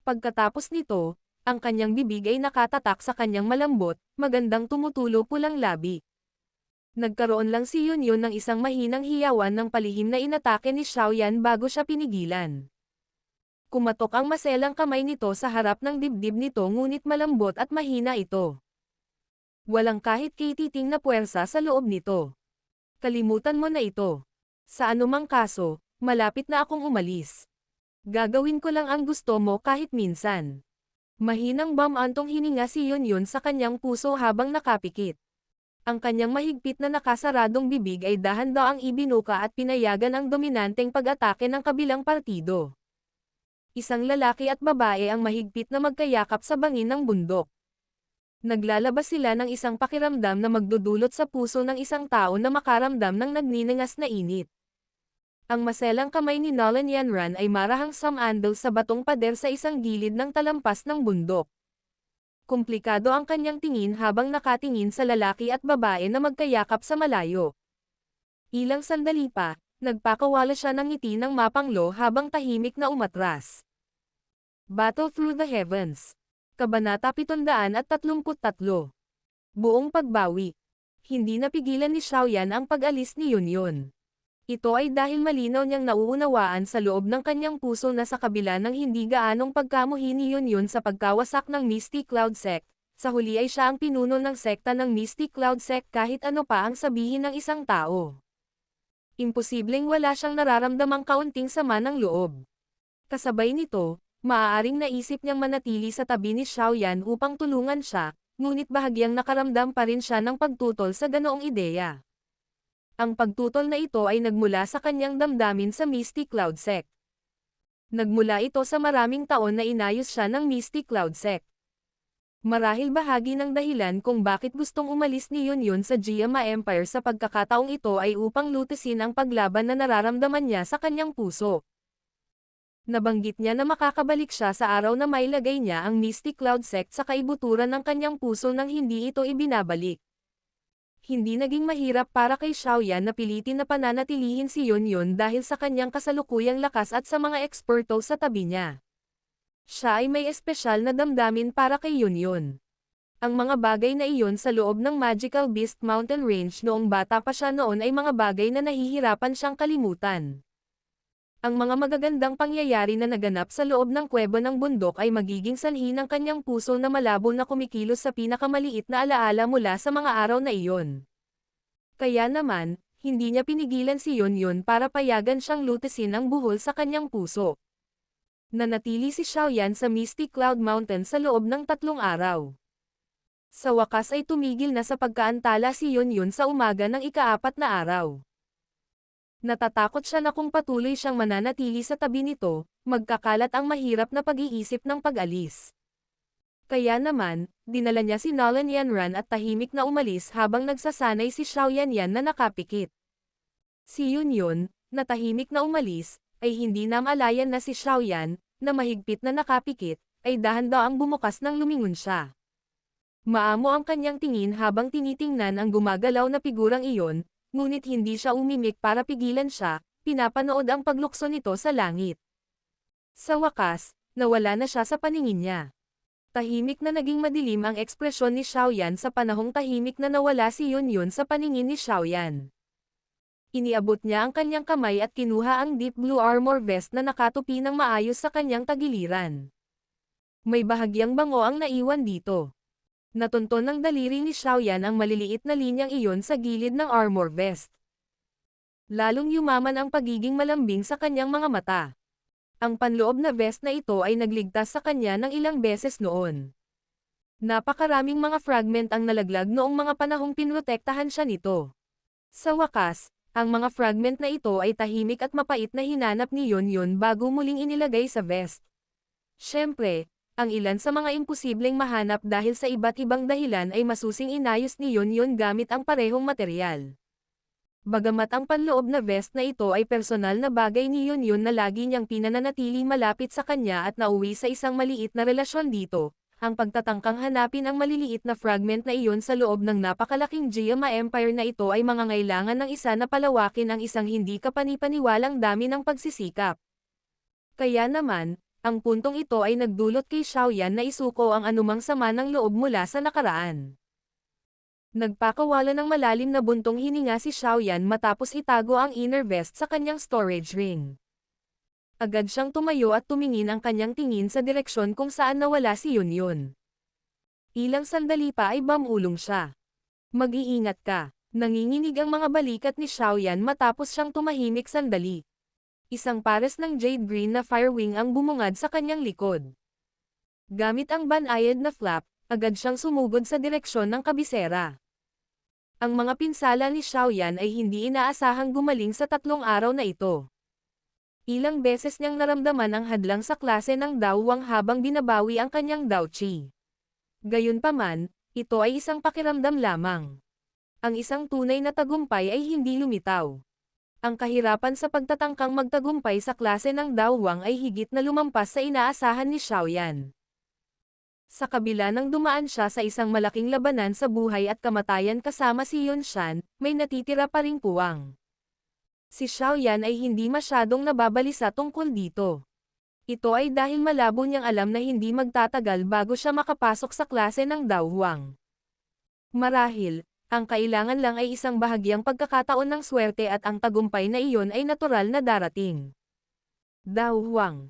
Pagkatapos nito, ang kanyang bibig ay nakatatak sa kanyang malambot, magandang tumutulo pulang labi. Nagkaroon lang si Yunyun ng isang mahinang hiyawan ng palihim na inatake ni Xiaoyan bago siya pinigilan. Kumatok ang maselang kamay nito sa harap ng dibdib nito ngunit malambot at mahina ito. Walang kahit kititing na puwersa sa loob nito. Kalimutan mo na ito. Sa anumang kaso, malapit na akong umalis. Gagawin ko lang ang gusto mo kahit minsan. Mahinang bamantong hininga si Yunyun sa kanyang puso habang nakapikit. Ang kanyang mahigpit na nakasaradong bibig ay dahan-daang ibinuka at pinayagan ang dominanteng pag-atake ng kabilang partido. Isang lalaki at babae ang mahigpit na magkayakap sa bangin ng bundok. Naglalabas sila ng isang pakiramdam na magdudulot sa puso ng isang tao na makaramdam ng nagniningas na init. Ang maselang kamay ni Nolan Yanran ay marahang samandal sa batong pader sa isang gilid ng talampas ng bundok. Komplikado ang kanyang tingin habang nakatingin sa lalaki at babae na magkayakap sa malayo. Ilang sandali pa, nagpakawala siya ng ngiti ng mapanglo habang tahimik na umatras. Battle Through the Heavens. Kabanata 733. Buong pagbawi. Hindi napigilan ni Xiaoyan ang pag-alis ni Yunyun. Ito ay dahil malinaw niyang nauunawaan sa loob ng kanyang puso na sa kabila ng hindi gaanong pagkamuhi ni Yunyun sa pagkawasak ng Misty Cloud Sect, sa huli ay siya ang pinuno ng sekta ng Misty Cloud Sect kahit ano pa ang sabihin ng isang tao. Imposibleng wala siyang nararamdamang kaunting sama ng loob. Kasabay nito, maaaring naisip niyang manatili sa tabi ni Xiaoyan upang tulungan siya, ngunit bahagyang nakaramdam pa rin siya ng pagtutol sa ganoong ideya. Ang pagtutol na ito ay nagmula sa kanyang damdamin sa Misty Cloud Sect. Nagmula ito sa maraming taon na inayos siya ng Misty Cloud Sect. Marahil bahagi ng dahilan kung bakit gustong umalis ni Yunyun sa Jiama Empire sa pagkakataong ito ay upang lutasin ang paglaban na nararamdaman niya sa kanyang puso. Nabanggit niya na makakabalik siya sa araw na mailagay niya ang Misty Cloud Sect sa kaibuturan ng kanyang puso nang hindi ito ibinabalik. Hindi naging mahirap para kay Xiaoyan na pilitin na pananatilihin si Yunyun dahil sa kanyang kasalukuyang lakas at sa mga eksperto sa tabi niya. Siya ay may espesyal na damdamin para kay Yunyun. Ang mga bagay na iyon sa loob ng Magical Beast Mountain Range noong bata pa siya noon ay mga bagay na nahihirapan siyang kalimutan. Ang mga magagandang pangyayari na naganap sa loob ng kuweba ng bundok ay magiging sanhi ng kanyang puso na malabo na kumikilos sa pinakamaliit na alaala mula sa mga araw na iyon. Kaya naman, hindi niya pinigilan si Yunyun para payagan siyang lutasin ang buhol sa kanyang puso. Nanatili si Xiaoyan sa Misty Cloud Mountain sa loob ng 3 araw. Sa wakas ay tumigil na sa pagkaantala si Yunyun sa umaga ng ika-4 na araw. Natatakot siya na kung patuloy siyang mananatili sa tabi nito, magkakalat ang mahirap na pag-iisip ng pag-alis. Kaya naman, dinala niya si Nolan Yanran at tahimik na umalis habang nagsasanay si Xiaoyan na nakapikit. Si Yunyun, na tahimik na umalis, ay hindi namalayan na si Xiaoyan, na mahigpit na nakapikit, ay dahan-daang bumukas nang lumingon siya. Maamo ang kanyang tingin habang tinitingnan ang gumagalaw na figurang iyon, ngunit hindi siya umimik para pigilan siya, pinapanood ang paglukso nito sa langit. Sa wakas, nawala na siya sa paningin niya. Tahimik na naging madilim ang ekspresyon ni Xiaoyan sa panahong tahimik na nawala si Yunyun sa paningin ni Xiaoyan. Iniabot niya ang kanyang kamay at kinuha ang deep blue armor vest na nakatupi ng maayos sa kanyang tagiliran. May bahagyang bango ang naiwan dito. Natunton ng daliri ni Xiaoyan ang maliliit na linyang iyon sa gilid ng armor vest. Lalong yumaman ang pagiging malambing sa kanyang mga mata. Ang panloob na vest na ito ay nagligtas sa kanya ng ilang beses noon. Napakaraming mga fragment ang nalaglag noong mga panahong pinrotektahan siya nito. Sa wakas, ang mga fragment na ito ay tahimik at mapait na hinanap ni Yunyun bago muling inilagay sa vest. Siyempre, ang ilan sa mga imposibleng mahanap dahil sa iba't ibang dahilan ay masusing inayos ni Yunyun gamit ang parehong material. Bagamat ang panloob na vest na ito ay personal na bagay ni Yun na lagi niyang pinananatili malapit sa kanya at nauwi sa isang maliit na relasyon dito, ang pagtatangkang hanapin ang maliliit na fragment na iyon sa loob ng napakalaking Geama Empire na ito ay mangangailangan ng isa na palawakin ang isang hindi kapanipaniwalang dami ng pagsisikap. Kaya naman, ang puntong ito ay nagdulot kay Xiaoyan na isuko ang anumang sama ng loob mula sa nakaraan. Nagpakawala ng malalim na buntong hininga si Xiaoyan matapos itago ang inner vest sa kanyang storage ring. Agad siyang tumayo at tumingin ang kanyang tingin sa direksyon kung saan nawala si Yun. Ilang sandali pa ay bamulong siya. Mag-iingat ka. Nanginginig ang mga balikat ni Xiaoyan matapos siyang tumahimik sandali. Isang pares ng jade green na firewing ang bumungad sa kanyang likod. Gamit ang banayad na flap, agad siyang sumugod sa direksyon ng kabisera. Ang mga pinsala ni Xiaoyan ay hindi inaasahang gumaling sa 3 araw na ito. Ilang beses niyang naramdaman ang hadlang sa klase ng Daowang habang binabawi ang kanyang Daoqi. Gayunpaman, ito ay isang pakiramdam lamang. Ang isang tunay na tagumpay ay hindi lumitaw. Ang kahirapan sa pagtatangkang magtagumpay sa klase ng Daowang ay higit na lumampas sa inaasahan ni Xiaoyan. Sa kabila ng dumaan siya sa isang malaking labanan sa buhay at kamatayan kasama si Yun Shan, may natitira pa ring puwang. Si Xiaoyan ay hindi masyadong nababalisa tungkol dito. Ito ay dahil malabo niyang alam na hindi magtatagal bago siya makapasok sa klase ng Daohuang. Marahil, ang kailangan lang ay isang bahagyang pagkakataon ng swerte at ang tagumpay na iyon ay natural na darating. Daohuang.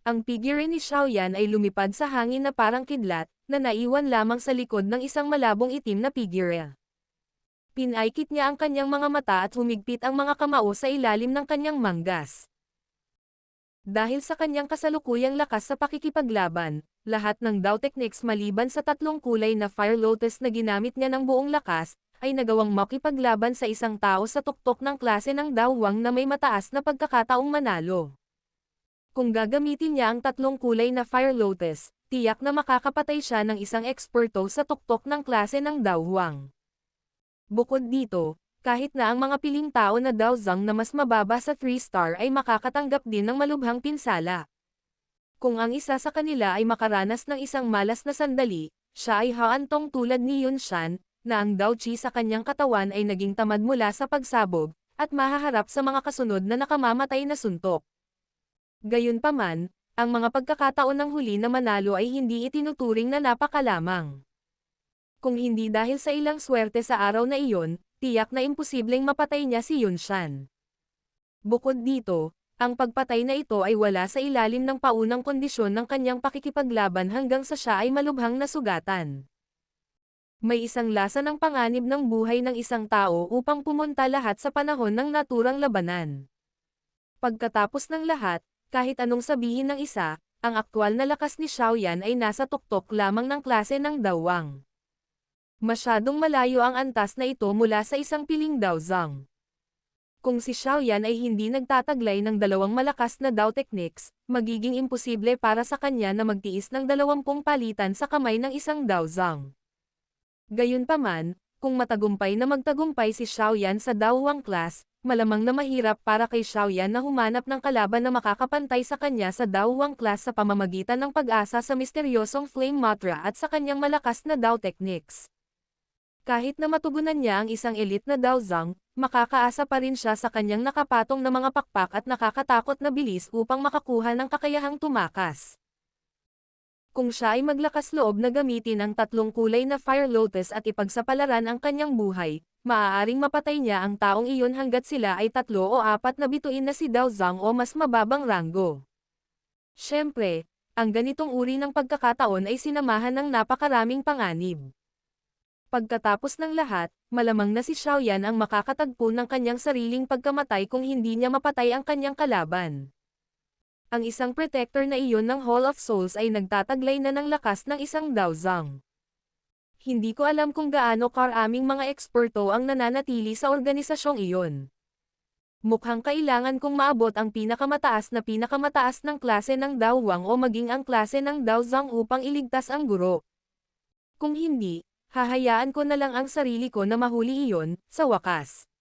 Ang figure ni Xiaoyan ay lumipad sa hangin na parang kidlat, na naiwan lamang sa likod ng isang malabong itim na figure. Pinaikit niya ang kanyang mga mata at humigpit ang mga kamao sa ilalim ng kanyang manggas. Dahil sa kanyang kasalukuyang lakas sa pakikipaglaban, lahat ng Dao techniques maliban sa 3 kulay na Fire Lotus na ginamit niya ng buong lakas, ay nagawang makipaglaban sa isang tao sa tuktok ng klase ng Daohuang na may mataas na pagkakataong manalo. Kung gagamitin niya ang 3 kulay na Fire Lotus, tiyak na makakapatay siya ng isang eksperto sa tuktok ng klase ng Daohuang. Bukod dito, kahit na ang mga piling tao na Daozang na mas mababa sa 3-star ay makakatanggap din ng malubhang pinsala. Kung ang isa sa kanila ay makaranas ng isang malas na sandali, siya ay haantong tulad ni Yun Shan, na ang Daoqi sa kanyang katawan ay naging tamad mula sa pagsabog, at mahaharap sa mga kasunod na nakamamatay na suntok. Gayunpaman, ang mga pagkakataon ng huli na manalo ay hindi itinuturing na napakalamang. Kung hindi dahil sa ilang swerte sa araw na iyon, tiyak na imposibleng mapatay niya si Yun Shan. Bukod dito, ang pagpatay na ito ay wala sa ilalim ng paunang kondisyon ng kanyang pakikipaglaban hanggang sa siya ay malubhang nasugatan. May isang lasa ng panganib ng buhay ng isang tao upang pumunta lahat sa panahon ng naturang labanan. Pagkatapos ng lahat, kahit anong sabihin ng isa, ang aktwal na lakas ni Xiaoyan ay nasa tuktok lamang ng klase ng Daohuang. Masyadong malayo ang antas na ito mula sa isang piling Daozang. Kung si Xiaoyan ay hindi nagtataglay ng 2 malakas na Dao techniques, magiging imposible para sa kanya na magtiis ng 20 palitan sa kamay ng isang Daozang. Gayunpaman, kung matagumpay na magtagumpay si Xiaoyan sa Daohuang class, malamang na mahirap para kay Xiaoyan na humanap ng kalaban na makakapantay sa kanya sa Daohuang class sa pamamagitan ng pag-asa sa misteryosong Flame Mantra at sa kanyang malakas na Dao techniques. Kahit na matugunan niya ang isang elite na Daozang, makakaasa pa rin siya sa kanyang nakapatong na mga pakpak at nakakatakot na bilis upang makakuha ng kakayahang tumakas. Kung siya ay maglakas loob na gamitin ang 3 kulay na Fire Lotus at ipagsapalaran ang kanyang buhay, maaaring mapatay niya ang taong iyon hanggat sila ay 3 o 4 na bituin na si Daozang o mas mababang ranggo. Siyempre, ang ganitong uri ng pagkakataon ay sinamahan ng napakaraming panganib. Pagkatapos ng lahat, malamang na si Xiaoyan ang makakatagpo ng kanyang sariling pagkamatay kung hindi niya mapatay ang kanyang kalaban. Ang isang protector na iyon ng Hall of Souls ay nagtataglay na ng lakas ng isang Daozang. Hindi ko alam kung gaano karaming mga eksperto ang nananatili sa organisasyong iyon. Mukhang kailangan kong maabot ang pinakamataas ng klase ng Daohuang o maging ang klase ng Daozang upang iligtas ang guro. Kung hindi, hahayaan ko na lang ang sarili ko na mahuli iyon, sa wakas.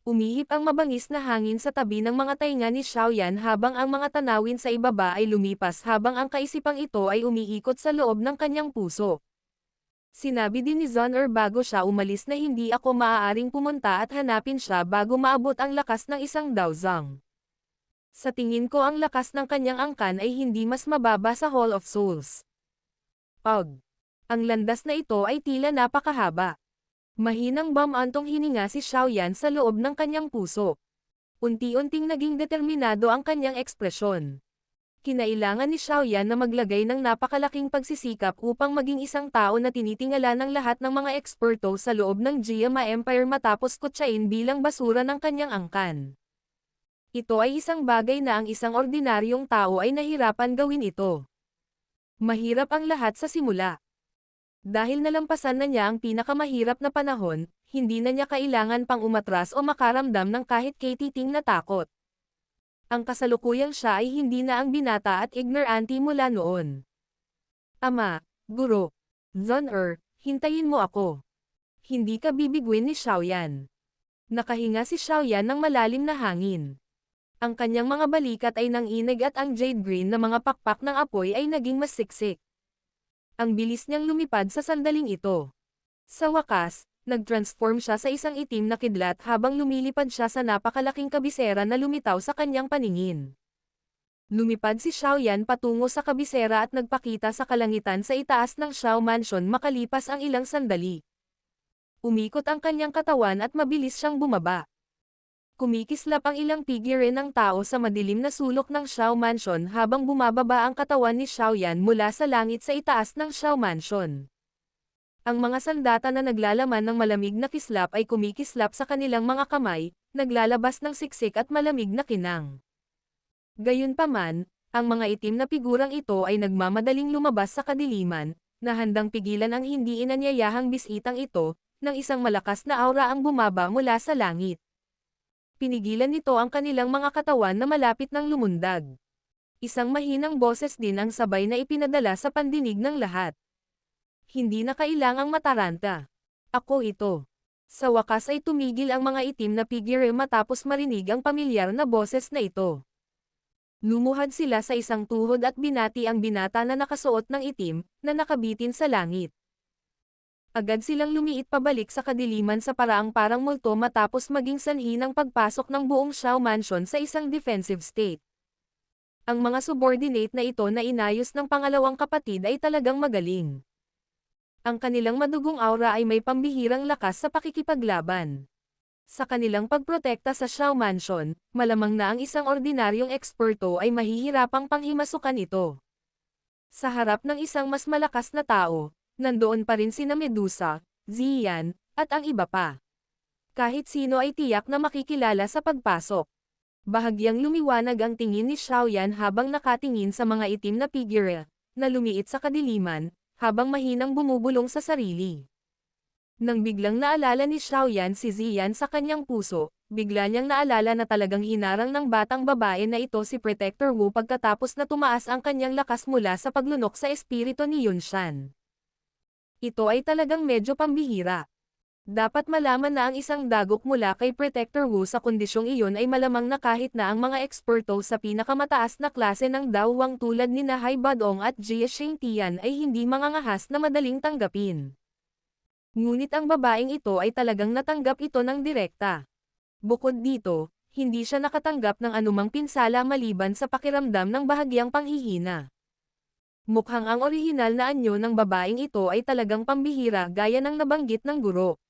Umihip ang mabangis na hangin sa tabi ng mga tainga ni Xiaoyan habang ang mga tanawin sa ibaba ay lumipas habang ang kaisipang ito ay umiikot sa loob ng kanyang puso. Sinabi din ni Zon'er bago siya umalis na hindi ako maaaring pumunta at hanapin siya bago maabot ang lakas ng isang Daozang. Sa tingin ko ang lakas ng kanyang angkan ay hindi mas mababa sa Hall of Souls. Ang landas na ito ay tila napakahaba. Mahinang bumantong hininga si Xiaoyan sa loob ng kanyang puso. Unti-unting naging determinado ang kanyang ekspresyon. Kinailangan ni Xiaoyan na maglagay ng napakalaking pagsisikap upang maging isang tao na tinitingala ng lahat ng mga eksperto sa loob ng Jiama Empire matapos kutsain bilang basura ng kanyang angkan. Ito ay isang bagay na ang isang ordinaryong tao ay nahirapan gawin ito. Mahirap ang lahat sa simula. Dahil nalampasan na niya ang pinakamahirap na panahon, hindi na niya kailangan pang umatras o makaramdam ng kahit katiting na takot. Ang kasalukuyang siya ay hindi na ang binata at ignorante mula noon. Ama, Guro, Zon'er, hintayin mo ako. Hindi ka bibiguin ni Xiaoyan. Nakahinga si Xiaoyan ng malalim na hangin. Ang kanyang mga balikat ay nanginig at ang jade green na mga pakpak ng apoy ay naging mas siksik. Ang bilis niyang lumipad sa sandaling ito. Sa wakas, nag-transform siya sa isang itim na kidlat habang lumilipad siya sa napakalaking kabisera na lumitaw sa kanyang paningin. Lumipad si Xiaoyan patungo sa kabisera at nagpakita sa kalangitan sa itaas ng Xiao Mansion makalipas ang ilang sandali. Umikot ang kanyang katawan at mabilis siyang bumaba. Kumikislap ang ilang figure ng tao sa madilim na sulok ng Xiao Mansion habang bumababa ang katawan ni Xiaoyan mula sa langit sa itaas ng Xiao Mansion. Ang mga sandata na naglalaman ng malamig na kislap ay kumikislap sa kanilang mga kamay, naglalabas ng siksik at malamig na kinang. Gayunpaman, ang mga itim na figurang ito ay nagmamadaling lumabas sa kadiliman, na handang pigilan ang hindi inanyayahang bisitang ito, ng isang malakas na aura ang bumaba mula sa langit. Pinigilan nito ang kanilang mga katawan na malapit ng lumundag. Isang mahinang boses din ang sabay na ipinadala sa pandinig ng lahat. Hindi na kailangang mataranta. Ako ito. Sa wakas ay tumigil ang mga itim na figure matapos marinig ang pamilyar na boses na ito. Lumuhad sila sa isang tuhod at binati ang binata na nakasuot ng itim, na nakabitin sa langit. Agad silang lumiit pabalik sa kadiliman sa paraang parang multo matapos maging sanhi ng pagpasok ng buong Xiao Mansion sa isang defensive state. Ang mga subordinate na ito na inayos ng pangalawang kapatid ay talagang magaling. Ang kanilang madugong aura ay may pambihirang lakas sa pakikipaglaban. Sa kanilang pagprotekta sa Xiao Mansion, malamang na ang isang ordinaryong eksperto ay mahihirapang panghimasukan ito. Sa harap ng isang mas malakas na tao, nandoon pa rin sina Medusa, Ziyan, at ang iba pa. Kahit sino ay tiyak na makikilala sa pagpasok. Bahagyang lumiwanag ang tingin ni Xiaoyan habang nakatingin sa mga itim na figure, na lumiit sa kadiliman, habang mahinang bumubulong sa sarili. Nang biglang naalala ni Xiaoyan si Ziyan sa kanyang puso, bigla niyang naalala na talagang hinarang ng batang babae na ito si Protector Wu pagkatapos na tumaas ang kanyang lakas mula sa paglunok sa espiritu ni Yunshan. Ito ay talagang medyo pambihira. Dapat malaman na ang isang dagok mula kay Protector Wu sa kondisyong iyon ay malamang na kahit na ang mga eksperto sa pinakamataas na klase ng Daowang tulad ni Hai Badong at Jie Xingtian ay hindi mangangahas na madaling tanggapin. Ngunit ang babaeng ito ay talagang natanggap ito ng direkta. Bukod dito, hindi siya nakatanggap ng anumang pinsala maliban sa pakiramdam ng bahagyang panghihina. Mukhang ang orihinal na anyo ng babaeng ito ay talagang pambihira gaya ng nabanggit ng guro.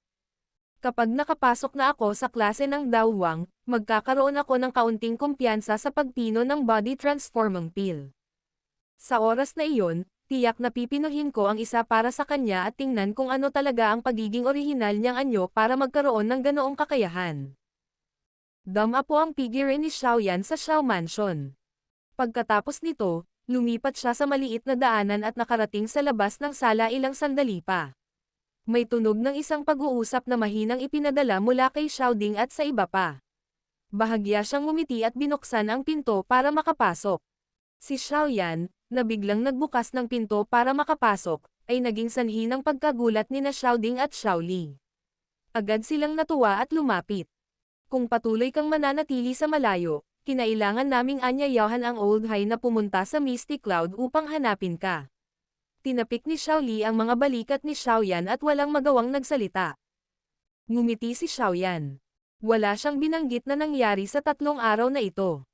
Kapag nakapasok na ako sa klase ng Daowang, magkakaroon ako ng kaunting kumpiyansa sa pagpino ng body transforming pill. Sa oras na iyon, tiyak na pipinuhin ko ang isa para sa kanya at tingnan kung ano talaga ang pagiging orihinal niyang anyo para magkaroon ng ganoong kakayahan. Dama po ang figure ni Xiaoyan sa Xiao Mansion. Pagkatapos nito, lumipat siya sa maliit na daanan at nakarating sa labas ng sala ilang sandali pa. May tunog ng isang pag-uusap na mahinang ipinadala mula kay Xiaoding at sa iba pa. Bahagya siyang ngumiti at binuksan ang pinto para makapasok. Si Xiaoyan, na biglang nagbukas ng pinto para makapasok, ay naging sanhi ng pagkagulat ni na Xiaoding at Xiaoli. Agad silang natuwa at lumapit. Kung patuloy kang mananatili sa malayo, kinailangan naming anyayahan ang Old High na pumunta sa Misty Cloud upang hanapin ka. Tinapik ni Xiaoli ang mga balikat ni Xiaoyan at walang magawang nagsalita. Ngumiti si Xiaoyan. Wala siyang binanggit na nangyari sa 3 araw na ito.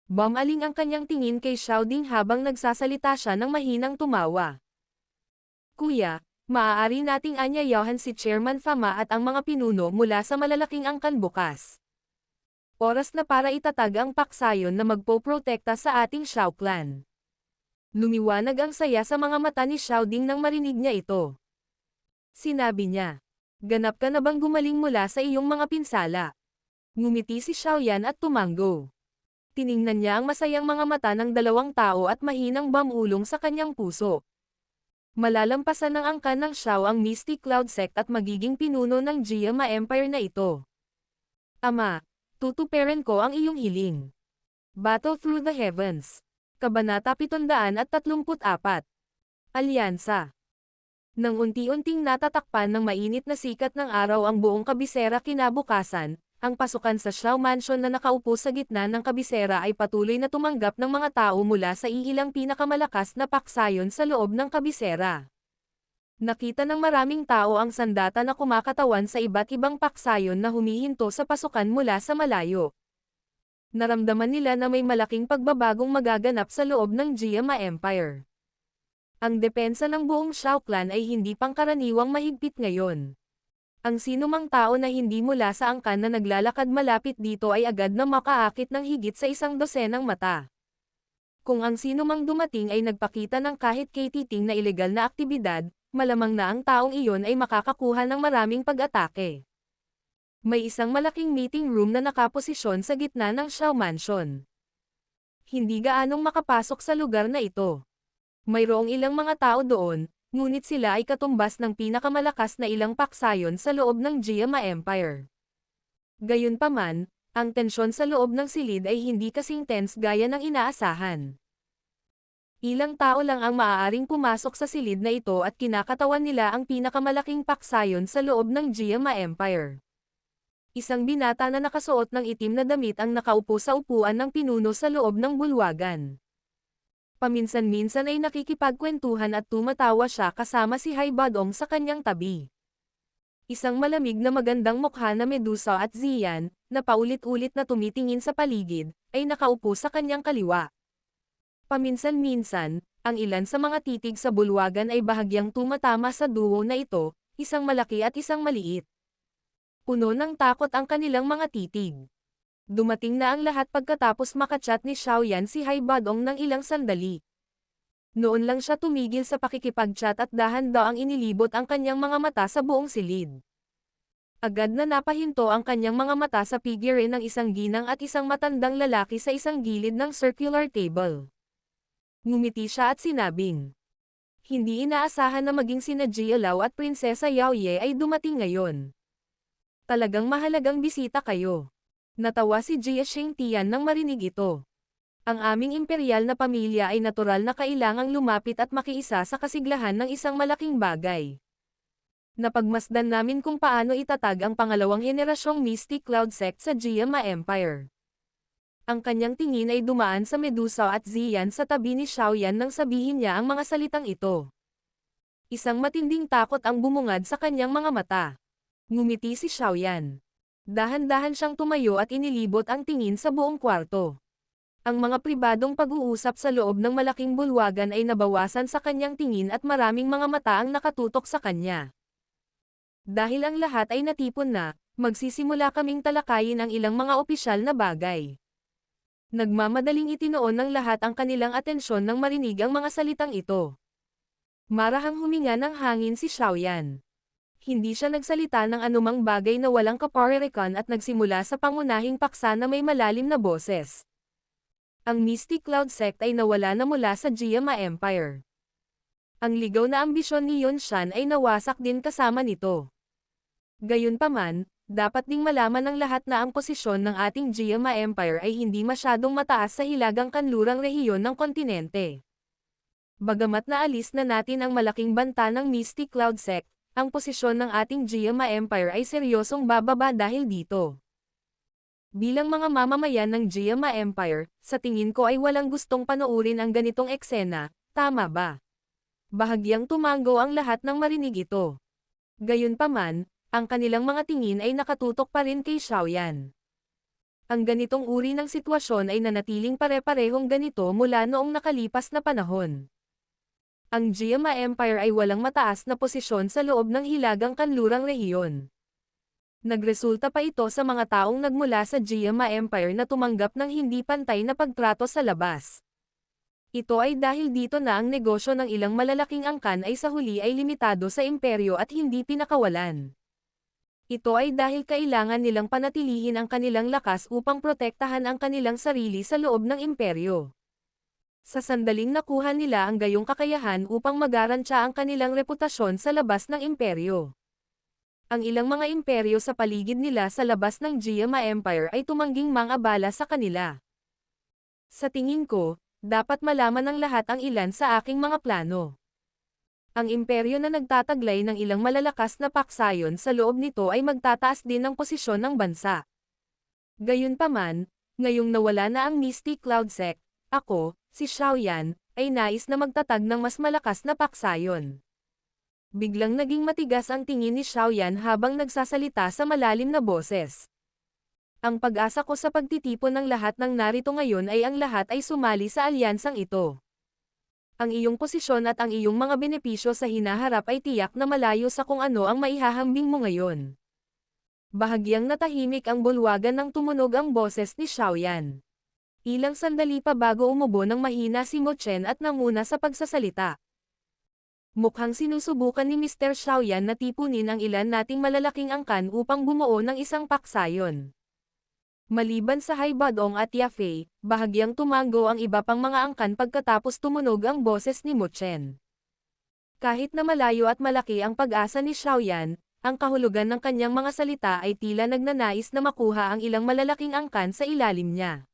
Bumaling ang kanyang tingin kay Xiaoding habang nagsasalita siya ng mahinang tumawa. Kuya, maaari nating anyayahan si Chairman Fama at ang mga pinuno mula sa malalaking angkan bukas. Oras na para itatag ang paksayon na magpoprotekta sa ating Xiao clan. Lumiwanag ang saya sa mga mata ni Xiaoding nang marinig niya ito. Sinabi niya, ganap ka na bang gumaling mula sa iyong mga pinsala? Ngumiti si Xiaoyan at tumanggo. Tiningnan niya ang masayang mga mata ng 2 tao at mahinang bumulong sa kanyang puso. Malalampasan ng angkan ng Xiao ang Misty Cloud Sect at magiging pinuno ng Jiama Empire na ito. Ama, tutuparin ko ang iyong hiling. Battle Through the Heavens. Kabanata 734. Alyansa. Nang unti-unting natatakpan ng mainit na sikat ng araw ang buong kabisera kinabukasan, ang pasukan sa Xiao Mansion na nakaupo sa gitna ng kabisera ay patuloy na tumanggap ng mga tao mula sa iilang pinakamalakas na paksayon sa loob ng kabisera. Nakita ng maraming tao ang sandata na kumakatawan sa iba't ibang paksayon na humihinto sa pasukan mula sa malayo. Naramdaman nila na may malaking pagbabagong magaganap sa loob ng Jiama Empire. Ang depensa ng buong Xiao clan ay hindi pangkaraniwang mahigpit ngayon. Ang sinumang tao na hindi mula sa angkan na naglalakad malapit dito ay agad na makaakit ng higit sa 100 mata. Kung ang sinumang dumating ay nagpakita ng kahit katiting na ilegal na aktibidad, malamang na ang taong iyon ay makakakuha ng maraming pag-atake. May isang malaking meeting room na nakaposisyon sa gitna ng Xiao Mansion. Hindi gaanong makapasok sa lugar na ito. Mayroong ilang mga tao doon, ngunit sila ay katumbas ng pinakamalakas na ilang paksayon sa loob ng Jiama Empire. Gayunpaman, ang tensyon sa loob ng silid ay hindi kasing tense gaya ng inaasahan. Ilang tao lang ang maaaring pumasok sa silid na ito at kinakatawan nila ang pinakamalaking paksayon sa loob ng Jiama Empire. Isang binata na nakasuot ng itim na damit ang nakaupo sa upuan ng pinuno sa loob ng bulwagan. Paminsan-minsan ay nakikipagkwentuhan at tumatawa siya kasama si Hai Badong sa kanyang tabi. Isang malamig na magandang mukha na Medusa at Ziyan, na paulit-ulit na tumitingin sa paligid, ay nakaupo sa kanyang kaliwa. Paminsan-minsan, ang ilan sa mga titig sa bulwagan ay bahagyang tumatama sa duo na ito, isang malaki at isang maliit. Puno ng takot ang kanilang mga titig. Dumating na ang lahat pagkatapos makachat ni Xiaoyan si Hai Badong ng ilang sandali. Noon lang siya tumigil sa pakikipag-chat at dahan-daang inilibot ang kanyang mga mata sa buong silid. Agad na napahinto ang kanyang mga mata sa figure ng isang ginang at isang matandang lalaki sa isang gilid ng circular table. Ngumiti siya at sinabing, hindi inaasahan na maging sina Jia Lao at Prinsesa Yao Ye ay dumating ngayon. Talagang mahalagang bisita kayo. Natawa si Jia Xingtian nang marinig ito. Ang aming imperial na pamilya ay natural na kailangang lumapit at makiisa sa kasiglahan ng isang malaking bagay. Napagmasdan namin kung paano itatag ang pangalawang henerasyong Misty Cloud Sect sa Jiama Empire. Ang kanyang tingin ay dumaan sa Medusa at Ziyan sa tabi ni Xiaoyan nang sabihin niya ang mga salitang ito. Isang matinding takot ang bumungad sa kanyang mga mata. Ngumiti si Xiaoyan. Dahan-dahan siyang tumayo at inilibot ang tingin sa buong kwarto. Ang mga pribadong pag-uusap sa loob ng malaking bulwagan ay nabawasan sa kanyang tingin at maraming mga mata ang nakatutok sa kanya. Dahil ang lahat ay natipon na, magsisimula kaming talakayin ang ilang mga opisyal na bagay. Nagmamadaling itinoon ng lahat ang kanilang atensyon nang marinig ang mga salitang ito. Marahang huminga ng hangin si Xiaoyan. Hindi siya nagsalita ng anumang bagay na walang kaparerikan at nagsimula sa pangunahing paksa na may malalim na boses. Ang Misty Cloud Sect ay nawala na mula sa Jiama Empire. Ang ligaw na ambisyon ni Yunshan ay nawasak din kasama nito. Gayunpaman, dapat ding malaman ng lahat na ang posisyon ng ating Jiama Empire ay hindi masyadong mataas sa hilagang kanlurang rehiyon ng kontinente. Bagamat naalis na natin ang malaking banta ng Misty Cloud Sect, ang posisyon ng ating Jiama Empire ay seryosong bababa dahil dito. Bilang mga mamamayan ng Jiama Empire, sa tingin ko ay walang gustong panoorin ang ganitong eksena, tama ba? Bahagyang tumango ang lahat nang marinig ito. Gayunpaman, ang kanilang mga tingin ay nakatutok pa rin kay Xiaoyan. Ang ganitong uri ng sitwasyon ay nanatiling pare-parehong ganito mula noong nakalipas na panahon. Ang Jiama Empire ay walang mataas na posisyon sa loob ng hilagang kanlurang rehiyon. Nagresulta pa ito sa mga taong nagmula sa Jiama Empire na tumanggap ng hindi pantay na pagtrato sa labas. Ito ay dahil dito na ang negosyo ng ilang malalaking angkan ay sa huli ay limitado sa imperyo at hindi pinakawalan. Ito ay dahil kailangan nilang panatilihin ang kanilang lakas upang protektahan ang kanilang sarili sa loob ng imperyo. Sa sandaling nakuha nila ang gayong kakayahan upang magarantya ang kanilang reputasyon sa labas ng imperyo. Ang ilang mga imperyo sa paligid nila sa labas ng Jiama Empire ay tumangging mangabala sa kanila. Sa tingin ko, dapat malaman ng lahat ang ilan sa aking mga plano. Ang imperyo na nagtataglay ng ilang malalakas na paksayon sa loob nito ay magtataas din ng posisyon ng bansa. Gayunpaman, ngayong nawala na ang Misty Cloud Sect, ako, si Xiaoyan, ay nais na magtatag ng mas malakas na paksayon. Biglang naging matigas ang tingin ni Xiaoyan habang nagsasalita sa malalim na boses. Ang pag-asa ko sa pagtitipon ng lahat ng narito ngayon ay ang lahat ay sumali sa alyansang ito. Ang iyong posisyon at ang iyong mga benepisyo sa hinaharap ay tiyak na malayo sa kung ano ang maihahambing mo ngayon. Bahagyang natahimik ang bulwagan nang tumunog ang boses ni Xiaoyan. Ilang sandali pa bago umubo ng mahina si Mo Chen at nanguna sa pagsasalita. Mukhang sinusubukan ni Mr. Xiaoyan na tipunin ang ilan nating malalaking angkan upang bumuo ng isang paksayon. Maliban sa Haibadong at Yafei, bahagyang tumango ang iba pang mga angkan pagkatapos tumunog ang boses ni Mo Chen. Kahit na malayo at malaki ang pag-asa ni Xiaoyan, ang kahulugan ng kanyang mga salita ay tila nagnanais na makuha ang ilang malalaking angkan sa ilalim niya.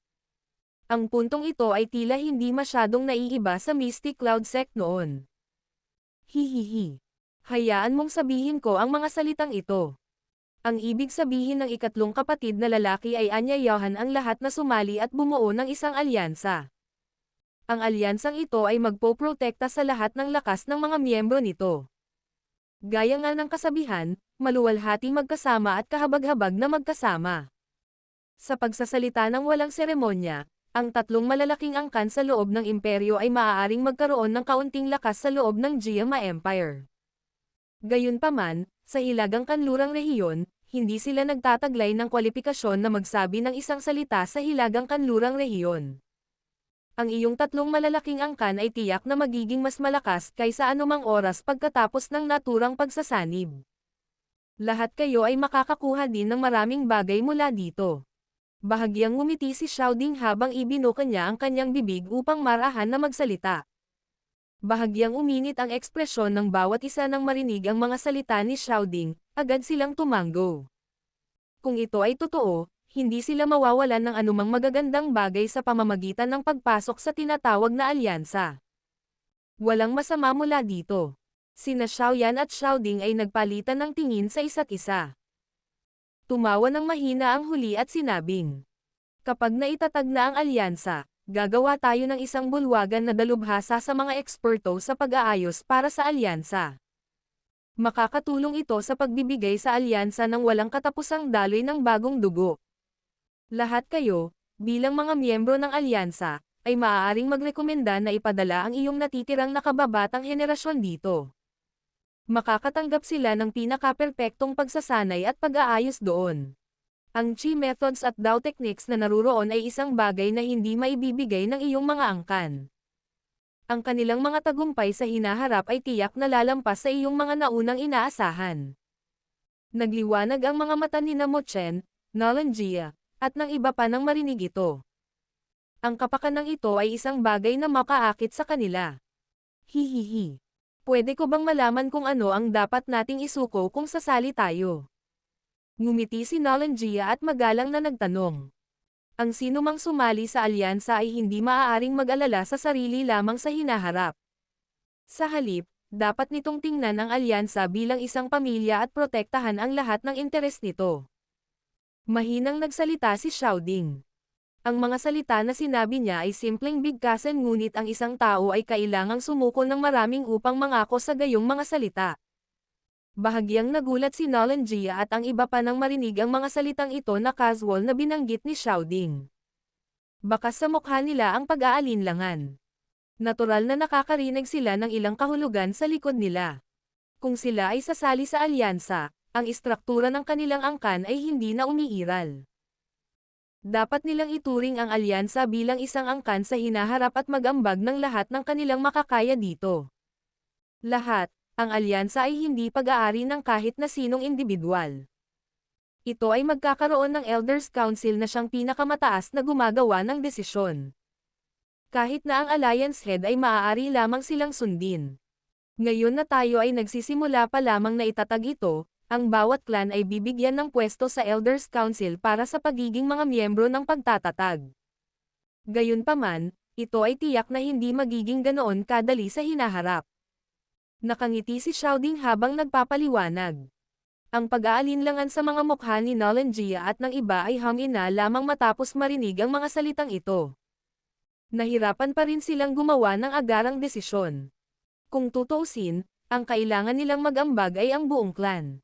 Ang puntong ito ay tila hindi masyadong naiiba sa Misty Cloud Sect noon. Hihihi. Hayaan mong sabihin ko ang mga salitang ito. Ang ibig sabihin ng ikatlong kapatid na lalaki ay anyayahan ang lahat na sumali at bumuo ng isang alyansa. Ang alyansang ito ay magpoprotekta sa lahat ng lakas ng mga miyembro nito. Gaya nga ng kasabihan, maluwalhati magkasama at kahabag-habag na magkasama. Sa pagsasalita ng walang seremonya, ang tatlong malalaking angkan sa loob ng imperyo ay maaaring magkaroon ng kaunting lakas sa loob ng Jiama Empire. Gayunpaman, sa hilagang kanlurang rehiyon, hindi sila nagtataglay ng kwalipikasyon na magsabi ng isang salita sa hilagang kanlurang rehiyon. Ang iyong tatlong malalaking angkan ay tiyak na magiging mas malakas kaysa anumang oras pagkatapos ng naturang pagsasanib. Lahat kayo ay makakakuha din ng maraming bagay mula dito. Bahagyang ngumiti si Xiaoding habang ibinuka niya ang kanyang bibig upang marahan na magsalita. Bahagyang uminit ang ekspresyon ng bawat isa nang marinig ang mga salita ni Xiaoding, agad silang tumango. Kung ito ay totoo, hindi sila mawawalan ng anumang magagandang bagay sa pamamagitan ng pagpasok sa tinatawag na alyansa. Walang masama mula dito. Sina Xiaoyan at Xiaoding ay nagpalitan ng tingin sa isa't isa. Tumawa ng mahina ang huli at sinabing, kapag naitatag na ang alyansa, gagawa tayo ng isang bulwagan na dalubhasa sa mga eksperto sa pag-aayos para sa alyansa. Makakatulong ito sa pagbibigay sa alyansa ng walang katapusang daloy ng bagong dugo. Lahat kayo, bilang mga miyembro ng alyansa, ay maaaring magrekomenda na ipadala ang iyong natitirang nakababatang henerasyon dito. Makakatanggap sila ng pinaka-perpektong pagsasanay at pag-aayos doon. Ang Chi methods at Dao techniques na naruroon ay isang bagay na hindi maibibigay ng iyong mga angkan. Ang kanilang mga tagumpay sa hinaharap ay tiyak na lalampas sa iyong mga naunang inaasahan. Nagliwanag ang mga mata ni Mo Chen, Nalanjia, at ng iba pa nang marinig ito. Ang kapakanan ito ay isang bagay na makaakit sa kanila. Hihihi. Pwede ko bang malaman kung ano ang dapat nating isuko kung sasali tayo? Ngumiti si Nalanjia at magalang na nagtanong. Ang sinumang sumali sa alyansa ay hindi maaaring mag-alala sa sarili lamang sa hinaharap. Sa halip, dapat nitong tingnan ang alyansa bilang isang pamilya at protektahan ang lahat ng interes nito. Mahinang nagsalita si Xiaoding. Ang mga salita na sinabi niya ay simpleng bigkasan ngunit ang isang tao ay kailangang sumuko ng maraming upang mangako sa gayong mga salita. Bahagyang nagulat si Nolan Jia at ang iba pa nang marinig ang mga salitang ito na casual na binanggit ni Xiaoding. Bakas sa mukha nila ang pag-aalinlangan. Natural na nakakarinig sila ng ilang kahulugan sa likod nila. Kung sila ay sasali sa alyansa, ang istruktura ng kanilang angkan ay hindi na umiiral. Dapat nilang ituring ang alyansa bilang isang angkan sa hinaharap at mag-ambag ng lahat ng kanilang makakaya dito. Lahat, ang alyansa ay hindi pag-aari ng kahit na sinong individual. Ito ay magkakaroon ng Elders Council na siyang pinakamataas na gumagawa ng desisyon. Kahit na ang Alliance Head ay maaari lamang silang sundin. Ngayon na tayo ay nagsisimula pa lamang na itatag ito, ang bawat clan ay bibigyan ng pwesto sa Elders Council para sa pagiging mga miyembro ng pagtatatag. Gayunpaman, ito ay tiyak na hindi magiging ganoon kadali sa hinaharap. Nakangiti si Xiaoding habang nagpapaliwanag. Ang pag-aalinlangan sa mga mukha ni Nolan Jia at ng iba ay hamina lamang matapos marinig ang mga salitang ito. Nahirapan pa rin silang gumawa ng agarang desisyon. Kung tutuusin, ang kailangan nilang mag-ambag ay ang buong clan.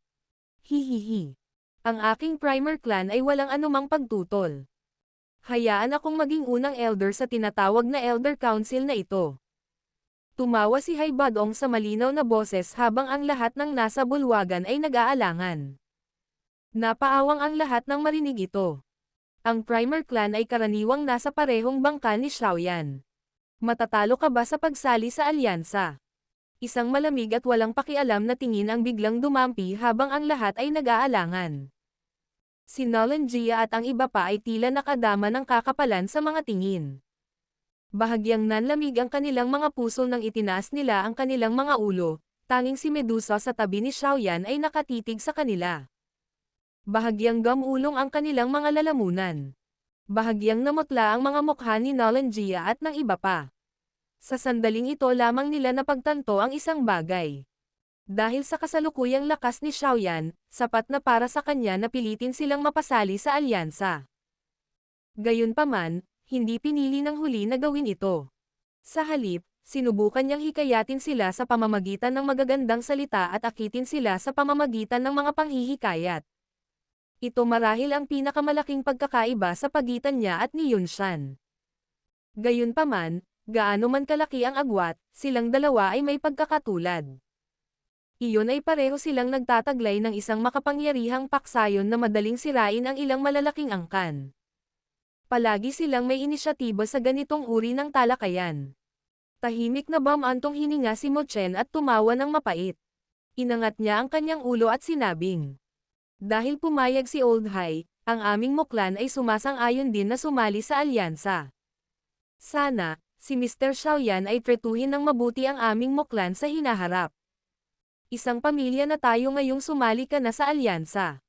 Hihihi. Ang aking primer clan ay walang anumang pagtutol. Hayaan akong maging unang elder sa tinatawag na Elder Council na ito. Tumawa si Haibadong sa malinaw na boses habang ang lahat ng nasa bulwagan ay nag-aalangan. Napaawang ang lahat ng marinig ito. Ang primer clan ay karaniwang nasa parehong bangka ni Xiaoyan. Matatalo ka ba sa pagsali sa alyansa? Isang malamig at walang pakialam na tingin ang biglang dumampi habang ang lahat ay nag-aalangan. Si Nolan Jia at ang iba pa ay tila nakadama ng kakapalan sa mga tingin. Bahagyang nanlamig ang kanilang mga puso nang itinaas nila ang kanilang mga ulo, tanging si Medusa sa tabi ni Xiaoyan ay nakatitig sa kanila. Bahagyang gamulong ang kanilang mga lalamunan. Bahagyang namutla ang mga mukha ni Nolan Jia at ng iba pa. Sa sandaling ito lamang nila napagtanto ang isang bagay. Dahil sa kasalukuyang lakas ni Xiaoyan, sapat na para sa kanya na pilitin silang mapasali sa alyansa. Gayunpaman, hindi pinili ng huli na gawin ito. Sa halip, sinubukan niyang hikayatin sila sa pamamagitan ng magagandang salita at akitin sila sa pamamagitan ng mga panghihikayat. Ito marahil ang pinakamalaking pagkakaiba sa pagitan niya at ni Yunshan. Gayunpaman, gaano man kalaki ang agwat, silang dalawa ay may pagkakatulad. Iyon ay pareho silang nagtataglay ng isang makapangyarihang paksayon na madaling sirain ang ilang malalaking angkan. Palagi silang may inisyatiba sa ganitong uri ng talakayan. Tahimik na bamantong hininga si Mo Chen at tumawa ng mapait. Inangat niya ang kanyang ulo at sinabing, dahil pumayag si Old Hai, ang aming muklan ay sumasang-ayon din na sumali sa alyansa. Sana, si Mr. Xiaoyan ay tretuhin ng mabuti ang aming muklan sa hinaharap. Isang pamilya na tayo ngayong sumali ka na sa alyansa.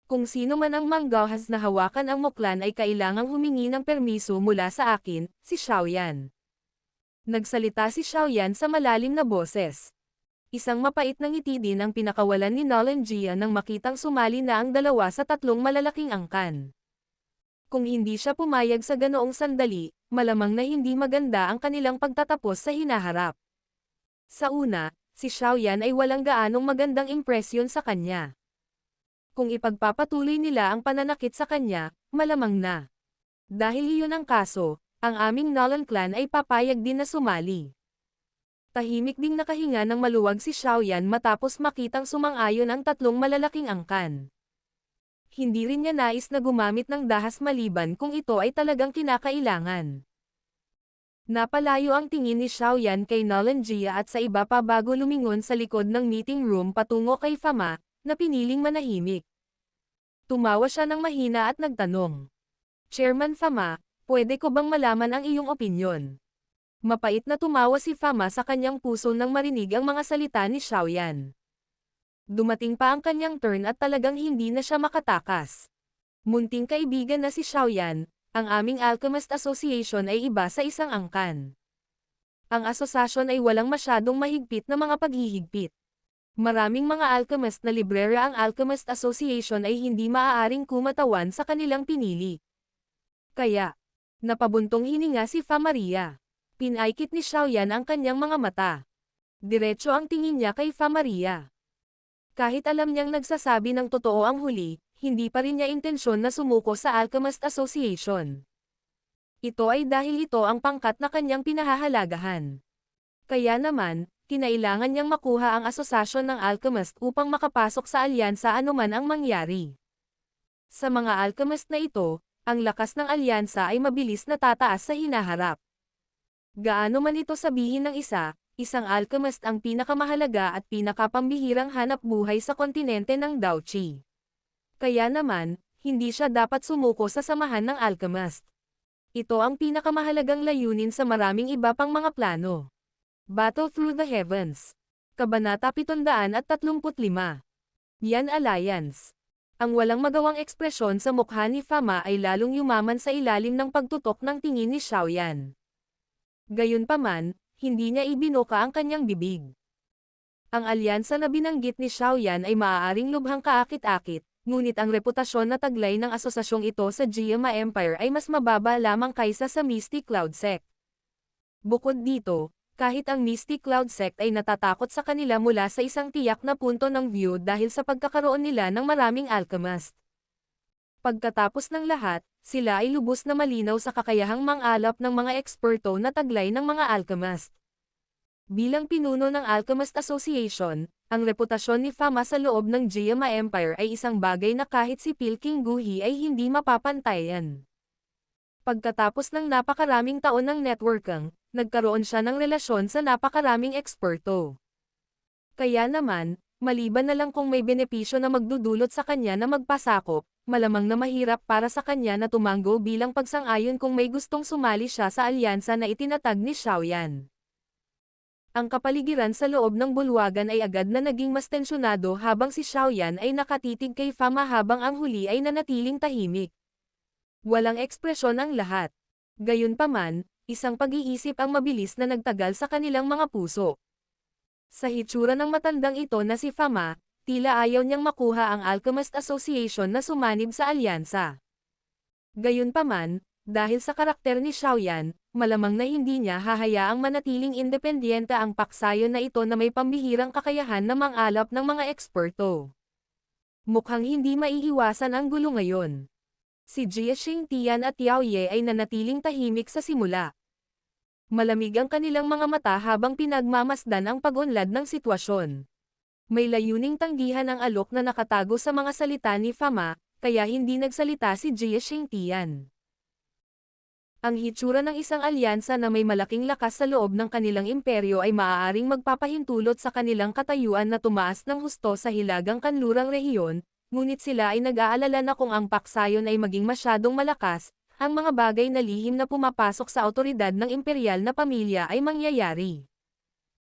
Kung sino man ang manggahas na hawakan ang muklan ay kailangang humingi ng permiso mula sa akin, si Xiaoyan. Nagsalita si Xiaoyan sa malalim na boses. Isang mapait na ngiti din ang pinakawalan ni Nolan Jia nang makitang sumali na ang dalawa sa tatlong malalaking angkan. Kung hindi siya pumayag sa ganoong sandali, malamang na hindi maganda ang kanilang pagtatapos sa hinaharap. Sa una, si Xiaoyan ay walang gaanong magandang impresyon sa kanya. Kung ipagpapatuloy nila ang pananakit sa kanya, malamang na. Dahil iyon ang kaso, ang aming Nolan clan ay papayag din na sumali. Tahimik ding nakahinga ng maluwag si Xiaoyan matapos makitang sumang-ayon ang tatlong malalaking angkan. Hindi rin niya nais na gumamit ng dahas maliban kung ito ay talagang kinakailangan. Napalayo ang tingin ni Xiaoyan kay Nolan Jia at sa iba pa bago lumingon sa likod ng meeting room patungo kay Fama, na piniling manahimik. Tumawa siya ng mahina at nagtanong, Chairman Fama, pwede ko bang malaman ang iyong opinyon? Mapait na tumawa si Fama sa kanyang puso nang marinig ang mga salita ni Xiaoyan. Dumating pa ang kanyang turn at talagang hindi na siya makatakas. Munting kaibigan na si Xiaoyan, ang aming Alchemist Association ay iba sa isang angkan. Ang asosasyon ay walang masyadong mahigpit na mga paghihigpit. Maraming mga alchemist na librera ang Alchemist Association ay hindi maaaring kumatawan sa kanilang pinili. Kaya, napabuntong hininga si Fa Maria. Pinaikit ni Xiaoyan ang kanyang mga mata. Diretso ang tingin niya kay Fa Maria. Kahit alam niyang nagsasabi ng totoo ang huli, hindi pa rin niya intensyon na sumuko sa Alchemist Association. Ito ay dahil ito ang pangkat na kanyang pinahahalagahan. Kaya naman, kinailangan niyang makuha ang asosasyon ng Alchemist upang makapasok sa alyansa anuman ang mangyari. Sa mga Alchemist na ito, ang lakas ng alyansa ay mabilis na tataas sa hinaharap. Gaano man ito sabihin ng isang alchemist ang pinakamahalaga at pinakapambihirang hanap buhay sa kontinente ng Daochi. Kaya naman, hindi siya dapat sumuko sa samahan ng alchemist. Ito ang pinakamahalagang layunin sa maraming iba pang mga plano. Battle Through the Heavens. Kabanata 735. Yan Alliance. Ang walang magawang ekspresyon sa mukha ni Fama ay lalong yumaman sa ilalim ng pagtutok ng tingin ni Xiaoyan. Gayunpaman, hindi niya ibinuka ang kanyang bibig. Ang alyansa na binanggit ni Xiaoyan ay maaaring lubhang kaakit-akit, ngunit ang reputasyon na taglay ng asosasyong ito sa Jiama Empire ay mas mababa lamang kaysa sa Mystic Cloud Sect. Bukod dito, kahit ang Mystic Cloud Sect ay natatakot sa kanila mula sa isang tiyak na punto ng view dahil sa pagkakaroon nila ng maraming alchemist. Pagkatapos ng lahat, sila ay lubos na malinaw sa kakayahang mang-alap ng mga eksperto na taglay ng mga alchemist. Bilang pinuno ng Alchemist Association, ang reputasyon ni Fama sa loob ng Jiama Empire ay isang bagay na kahit si Pilking Guhi ay hindi mapapantayan. Pagkatapos ng napakaraming taon ng networking, nagkaroon siya ng relasyon sa napakaraming eksperto. Kaya naman, maliban na lang kung may benepisyo na magdudulot sa kanya na magpasakop, malamang na mahirap para sa kanya na tumanggo bilang pagsang-ayon kung may gustong sumali siya sa alyansa na itinatag ni Xiaoyan. Ang kapaligiran sa loob ng bulwagan ay agad na naging mas tensyonado habang si Xiaoyan ay nakatitig kay Fama habang ang huli ay nanatiling tahimik. Walang ekspresyon ang lahat. Gayunpaman, isang pag-iisip ang mabilis na nagtagal sa kanilang mga puso. Sa hitsura ng matandang ito na si Fama, tila ayaw niyang makuha ang Alchemist Association na sumanib sa alyansa. Gayunpaman, dahil sa karakter ni Xiaoyan, malamang na hindi niya hahayaang manatiling independyente ang paksayon na ito na may pambihirang kakayahan na mang-alap ng mga eksperto. Mukhang hindi maiiwasan ang gulo ngayon. Si Jie Xingtian at Yao Ye ay nanatiling tahimik sa simula. Malamig ang kanilang mga mata habang pinagmamasdan ang pag-unlad ng sitwasyon. May layuning tanggihan ang alok na nakatago sa mga salita ni Fama, kaya hindi nagsalita si Jie Xingtian. Ang hitsura ng isang alyansa na may malaking lakas sa loob ng kanilang imperyo ay maaaring magpapahintulot sa kanilang katayuan na tumaas ng husto sa hilagang kanlurang rehiyon, ngunit sila ay nag-aalala na kung ang paksayon ay maging masyadong malakas, ang mga bagay na lihim na pumapasok sa awtoridad ng imperial na pamilya ay mangyayari.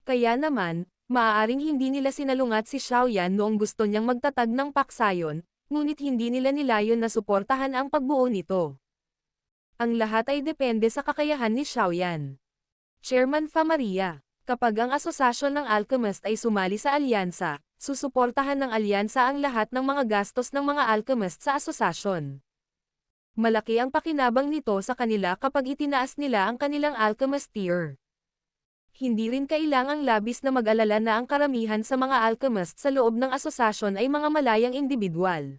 Kaya naman, maaaring hindi nila sinalungat si Xiaoyan noong gusto niyang magtatag ng paksayon, ngunit hindi nila nilayon na suportahan ang pagbuo nito. Ang lahat ay depende sa kakayahan ni Xiaoyan. Chairman Fa Maria, kapag ang asosasyon ng alchemist ay sumali sa alyansa, susuportahan ng alyansa ang lahat ng mga gastos ng mga alchemist sa asosasyon. Malaki ang pakinabang nito sa kanila kapag itinaas nila ang kanilang alchemist tier. Hindi rin kailangang labis na mag-alala na ang karamihan sa mga alchemist sa loob ng asosasyon ay mga malayang individual.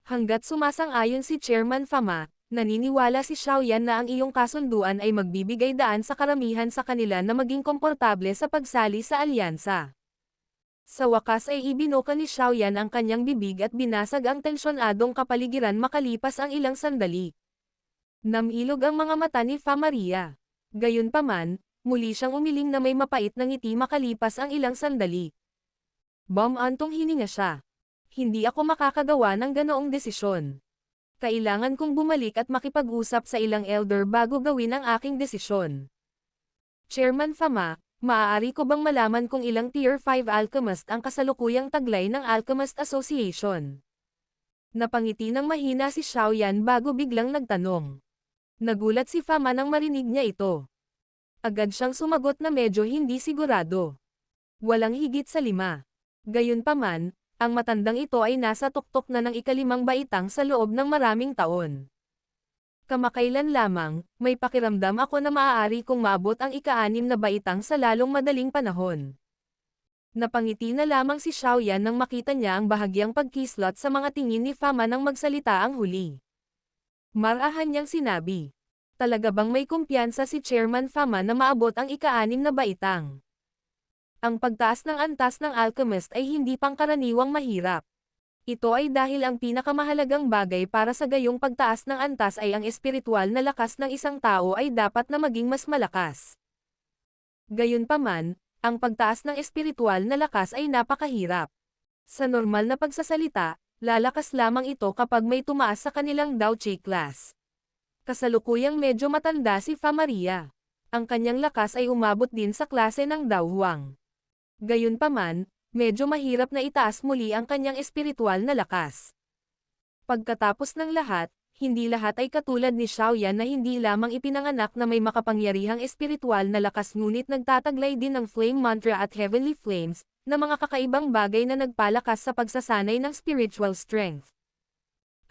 Hanggat sumasang-ayon si Chairman Fama, naniniwala si Xiaoyan na ang iyong kasunduan ay magbibigay daan sa karamihan sa kanila na maging komportable sa pagsali sa alyansa. Sa wakas ay ibinuka ni Xiaoyan ang kanyang bibig at binasag ang tensyonadong kapaligiran makalipas ang ilang sandali. Namilog ang mga mata ni Fa Maria. Gayunpaman, muli siyang umiling na may mapait na ngiti makalipas ang ilang sandali. Antong hininga siya. Hindi ako makakagawa ng ganoong desisyon. Kailangan kong bumalik at makipag-usap sa ilang elder bago gawin ang aking desisyon. Chairman Fama, maaari ko bang malaman kung ilang Tier 5 Alchemist ang kasalukuyang taglay ng Alchemist Association? Napangiti ng mahina si Xiaoyan bago biglang nagtanong. Nagulat si Fama nang marinig niya ito. Agad siyang sumagot na medyo hindi sigurado. walang higit sa 5. Gayunpaman, ang matandang ito ay nasa tuktok na ng ika-5 baitang sa loob ng maraming taon. Kamakailan lamang, may pakiramdam ako na maaari kong maabot ang ika-6 na baitang sa lalong madaling panahon. Napangiti na lamang si Xiaoyan nang makita niya ang bahagyang pagkislot sa mga tingin ni Fama nang magsalita ang huli. Marahan niyang sinabi. Talaga bang may kumpiyansa si Chairman Fama na maabot ang ika-6 na baitang? Ang pagtaas ng antas ng alchemist ay hindi pangkaraniwang mahirap. Ito ay dahil ang pinakamahalagang bagay para sa gayong pagtaas ng antas ay ang espiritual na lakas ng isang tao ay dapat na maging mas malakas. Gayunpaman, ang pagtaas ng espiritual na lakas ay napakahirap. Sa normal na pagsasalita, lalakas lamang ito kapag may tumaas sa kanilang Dao Chi class. Kasalukuyang medyo matanda si Fa Maria. Ang kanyang lakas ay umabot din sa klase ng Dao Huang. Gayunpaman, medyo mahirap na itaas muli ang kanyang espiritual na lakas. Pagkatapos ng lahat, hindi lahat ay katulad ni Xiaoyan na hindi lamang ipinanganak na may makapangyarihang espiritual na lakas ngunit nagtataglay din ng Flame Mantra at Heavenly Flames, na mga kakaibang bagay na nagpalakas sa pagsasanay ng spiritual strength.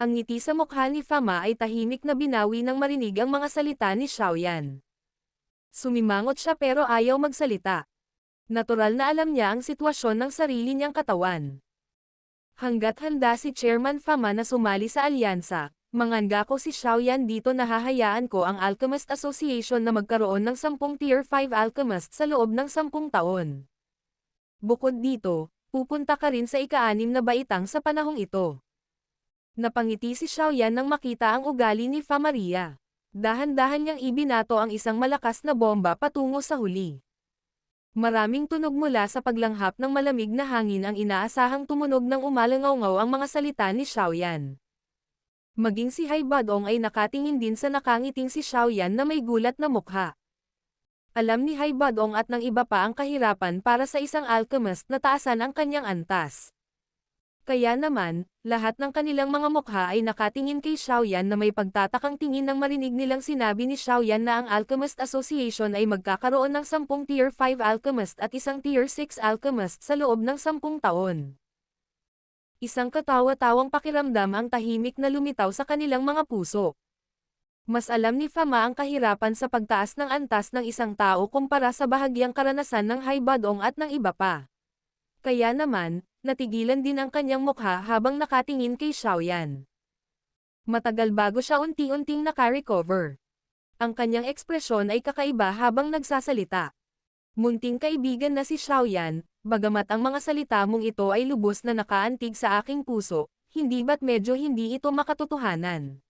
Ang ngiti sa mukha ni Fama ay tahimik na binawi nang marinig ang mga salita ni Xiaoyan. Sumimangot siya pero ayaw magsalita. Natural na alam niya ang sitwasyon ng sarili niyang katawan. Hanggat handa si Chairman Fama na sumali sa alyansa, manganga ko si Xiaoyan dito na hahayaan ko ang Alchemist Association na magkaroon ng 10 Tier 5 Alchemist sa loob ng 10 taon. Bukod dito, pupunta ka rin sa ika-6 na baitang sa panahong ito. Napangiti si Xiaoyan nang makita ang ugali ni Fa Maria. Dahan-dahan niyang ibinato ang isang malakas na bomba patungo sa huli. Maraming tunog mula sa paglanghap ng malamig na hangin ang inaasahang tumunog ng umalangaw-ngaw ang mga salita ni Xiaoyan. Maging si Hai Badong ay nakatingin din sa nakangiting si Xiaoyan na may gulat na mukha. Alam ni Hai Badong at ng iba pa ang kahirapan para sa isang alchemist na taasan ang kanyang antas. Kaya naman, lahat ng kanilang mga mukha ay nakatingin kay Xiaoyan na may pagtatakang tingin nang marinig nilang sinabi ni Xiaoyan na ang Alchemist Association ay magkakaroon ng 10 Tier 5 Alchemist at isang Tier 6 Alchemist sa loob ng 10 taon. Isang katawa-tawang pakiramdam ang tahimik na lumitaw sa kanilang mga puso. Mas alam ni Fama ang kahirapan sa pagtaas ng antas ng isang tao kumpara sa bahagyang karanasan ng Hai Badong at ng iba pa. Kaya naman, natigilan din ang kanyang mukha habang nakatingin kay Xiaoyan. Matagal bago siya unti-unting naka-recover. Ang kanyang ekspresyon ay kakaiba habang nagsasalita. Munting kaibigan na si Xiaoyan, bagamat ang mga salita mong ito ay lubos na nakaantig sa aking puso, hindi ba't medyo hindi ito makatotohanan.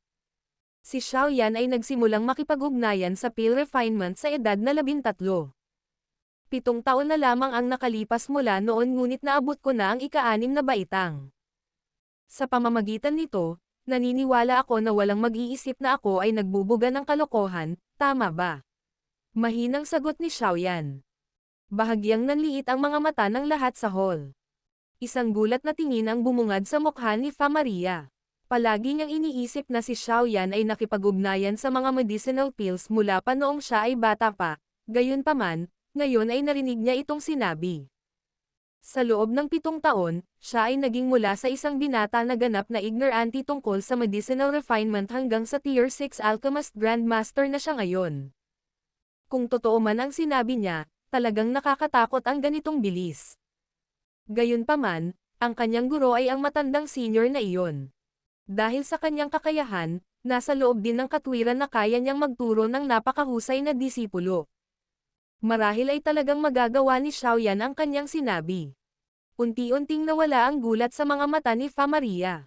Si Xiaoyan ay nagsimulang makipag-ugnayan sa Pale Refinement sa edad na 13. 7 taon na lamang ang nakalipas mula noon ngunit naabot ko na ang ika-6 na baitang. Sa pamamagitan nito, naniniwala ako na walang mag-iisip na ako ay nagbubuga ng kalokohan, tama ba? Mahinang sagot ni Xiaoyan. Bahagyang nanliit ang mga mata ng lahat sa hall. Isang gulat na tingin ang bumungad sa mukha ni Fa Maria. Palagi niyang iniisip na si Xiaoyan ay nakipag-ugnayan sa mga medicinal pills mula pa noong siya ay bata pa, gayunpaman, ngayon ay narinig niya itong sinabi. Sa loob ng 7 taon, siya ay naging mula sa isang binata na ganap na ignorante tungkol sa medicinal refinement hanggang sa Tier 6 Alchemist Grandmaster na siya ngayon. Kung totoo man ang sinabi niya, talagang nakakatakot ang ganitong bilis. Gayunpaman, ang kanyang guro ay ang matandang senior na iyon. Dahil sa kanyang kakayahan, nasa loob din ng katwiran na kaya niyang magturo ng napakahusay na disipulo. Marahil ay talagang magagawa ni Xiaoyan ang kanyang sinabi. Unti-unting nawala ang gulat sa mga mata ni Fa Maria.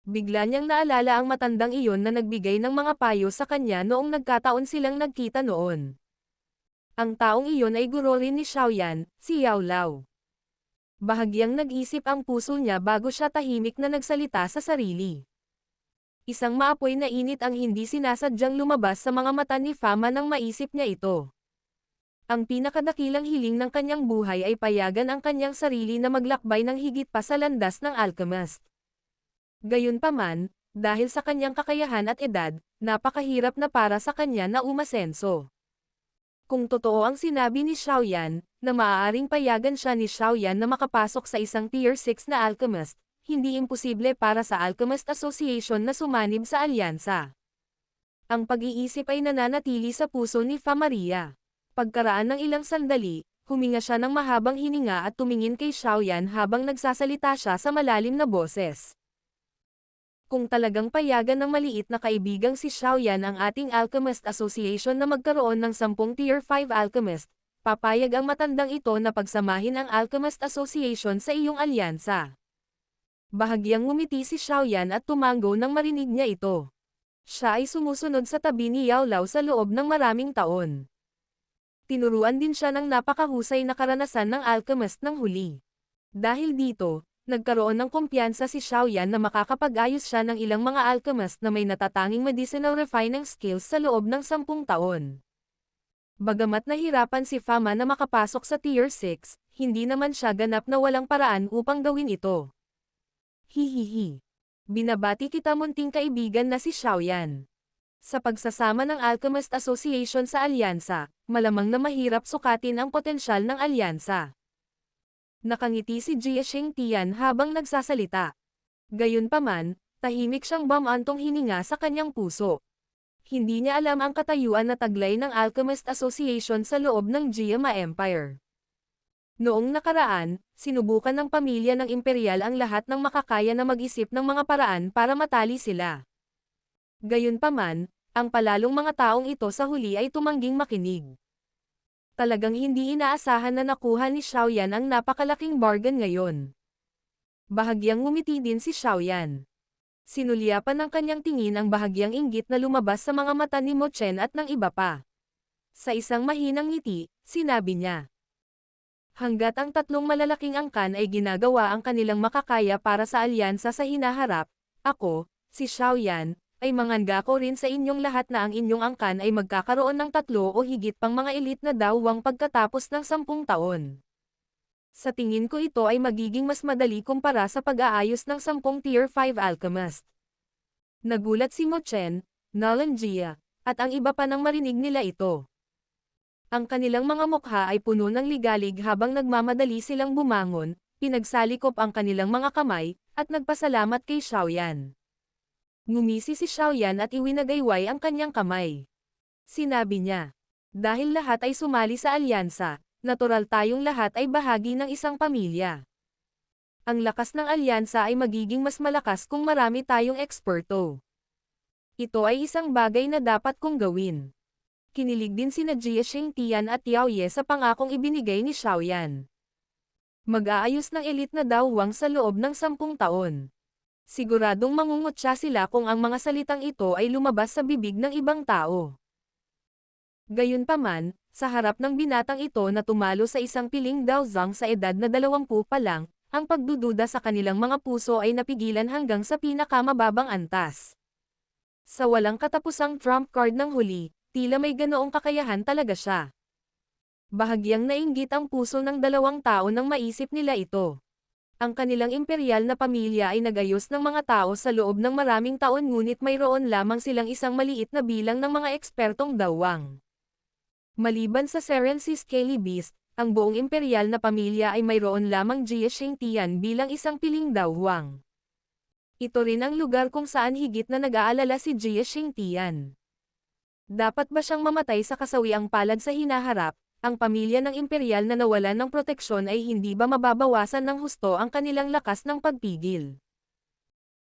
Bigla niyang naalala ang matandang iyon na nagbigay ng mga payo sa kanya noong nagkataon silang nagkita noon. Ang taong iyon ay guro rin ni Xiaoyan, si Yao Lao. Bahagyang nag-isip ang puso niya bago siya tahimik na nagsalita sa sarili. Isang maapoy na init ang hindi sinasadyang lumabas sa mga mata ni Fama nang maisip niya ito. Ang pinakadakilang hiling ng kanyang buhay ay payagan ang kanyang sarili na maglakbay ng higit pa sa landas ng alchemist. Gayunpaman, dahil sa kanyang kakayahan at edad, napakahirap na para sa kanya na umasenso. Kung totoo ang sinabi ni Xiaoyan, na maaaring payagan siya ni Xiaoyan na makapasok sa isang Tier 6 na alchemist, hindi imposible para sa Alchemist Association na sumanib sa alyansa. Ang pag-iisip ay nananatili sa puso ni Fa Maria. Pagkaraan ng ilang sandali, huminga siya ng mahabang hininga at tumingin kay Xiaoyan habang nagsasalita siya sa malalim na boses. Kung talagang payagan ng maliit na kaibigang si Xiaoyan ang ating Alchemist Association na magkaroon ng 10 Tier 5 Alchemist, papayag ang matandang ito na pagsamahin ang Alchemist Association sa iyong alyansa. Bahagyang ngumiti si Xiaoyan at tumango nang marinig niya ito. Siya ay sumusunod sa tabi ni Yao Lao sa loob ng maraming taon. Tinuruan din siya ng napakahusay na karanasan ng alchemist ng huli. Dahil dito, nagkaroon ng kumpiyansa si Xiaoyan na makakapag-ayos siya ng ilang mga alchemist na may natatanging medicinal refining skills sa loob ng 10 taon. Bagamat nahirapan si Fama na makapasok sa Tier 6, hindi naman siya ganap na walang paraan upang gawin ito. Hihihi. Binabati kita munting kaibigan na si Xiaoyan. Sa pagsasama ng Alchemist Association sa alyansa, malamang na mahirap sukatin ang potensyal ng alyansa. Nakangiti si Jie Xingtian habang nagsasalita. Gayunpaman, tahimik siyang bumantong hininga sa kanyang puso. Hindi niya alam ang katayuan na taglay ng Alchemist Association sa loob ng Jiama Empire. Noong nakaraan, sinubukan ng pamilya ng imperial ang lahat ng makakaya na mag-isip ng mga paraan para matali sila. Gayunpaman, ang palalong mga taong ito sa huli ay tumangging makinig. Talagang hindi inaasahan na nakuha ni Xiaoyan ang napakalaking bargain ngayon. Bahagyang ngumiti din si Xiaoyan. Sinulyapan ng kanyang tingin ang bahagyang inggit na lumabas sa mga mata ni Mo Chen at ng iba pa. Sa isang mahinang ngiti, sinabi niya. Hanggat ang tatlong malalaking angkan ay ginagawa ang kanilang makakaya para sa alyansa sa hinaharap, ako, si Xiaoyan, ay mangangako rin sa inyong lahat na ang inyong angkan ay magkakaroon ng 3 o higit pang mga elite na dawang pagkatapos ng 10 taon. Sa tingin ko ito ay magiging mas madali kumpara sa pag-aayos ng 10 Tier 5 Alchemist. Nagulat si Mo Chen, Nolan Jia, at ang iba pa nang marinig nila ito. Ang kanilang mga mukha ay puno ng ligalig habang nagmamadali silang bumangon, pinagsalikop ang kanilang mga kamay, at nagpasalamat kay Xiaoyan. Ngumisi si Xiaoyan at iwinagayway ang kanyang kamay. Sinabi niya, dahil lahat ay sumali sa alyansa, natural tayong lahat ay bahagi ng isang pamilya. Ang lakas ng alyansa ay magiging mas malakas kung marami tayong eksperto. Ito ay isang bagay na dapat kong gawin. Kinilig din sina Jie Xingtian at Yao Ye sa pangakong ibinigay ni Xiaoyan. Mag-aayos ng elite na dawang sa loob ng 10 taon. Siguradong mangungutya sila kung ang mga salitang ito ay lumabas sa bibig ng ibang tao. Gayunpaman, sa harap ng binatang ito na tumalo sa isang piling daozang sa edad na 20 pa lang, ang pagdududa sa kanilang mga puso ay napigilan hanggang sa pinakamababang antas. Sa walang katapusang trump card ng huli, tila may ganoong kakayahan talaga siya. Bahagyang nainggit ang puso ng 2 tao nang maisip nila ito. Ang kanilang imperial na pamilya ay nagayos ng mga tao sa loob ng maraming taon ngunit mayroon lamang silang isang maliit na bilang ng mga ekspertong dawang. Maliban sa Serency Scaly Beast, ang buong imperial na pamilya ay mayroon lamang Jie Xingtian bilang isang piling dawang. Ito rin ang lugar kung saan higit na nag-aalala si Jie Xingtian. Dapat ba siyang mamatay sa kasawiang palad sa hinaharap? Ang pamilya ng imperial na nawalan ng proteksyon ay hindi ba mababawasan ng husto ang kanilang lakas ng pagpigil?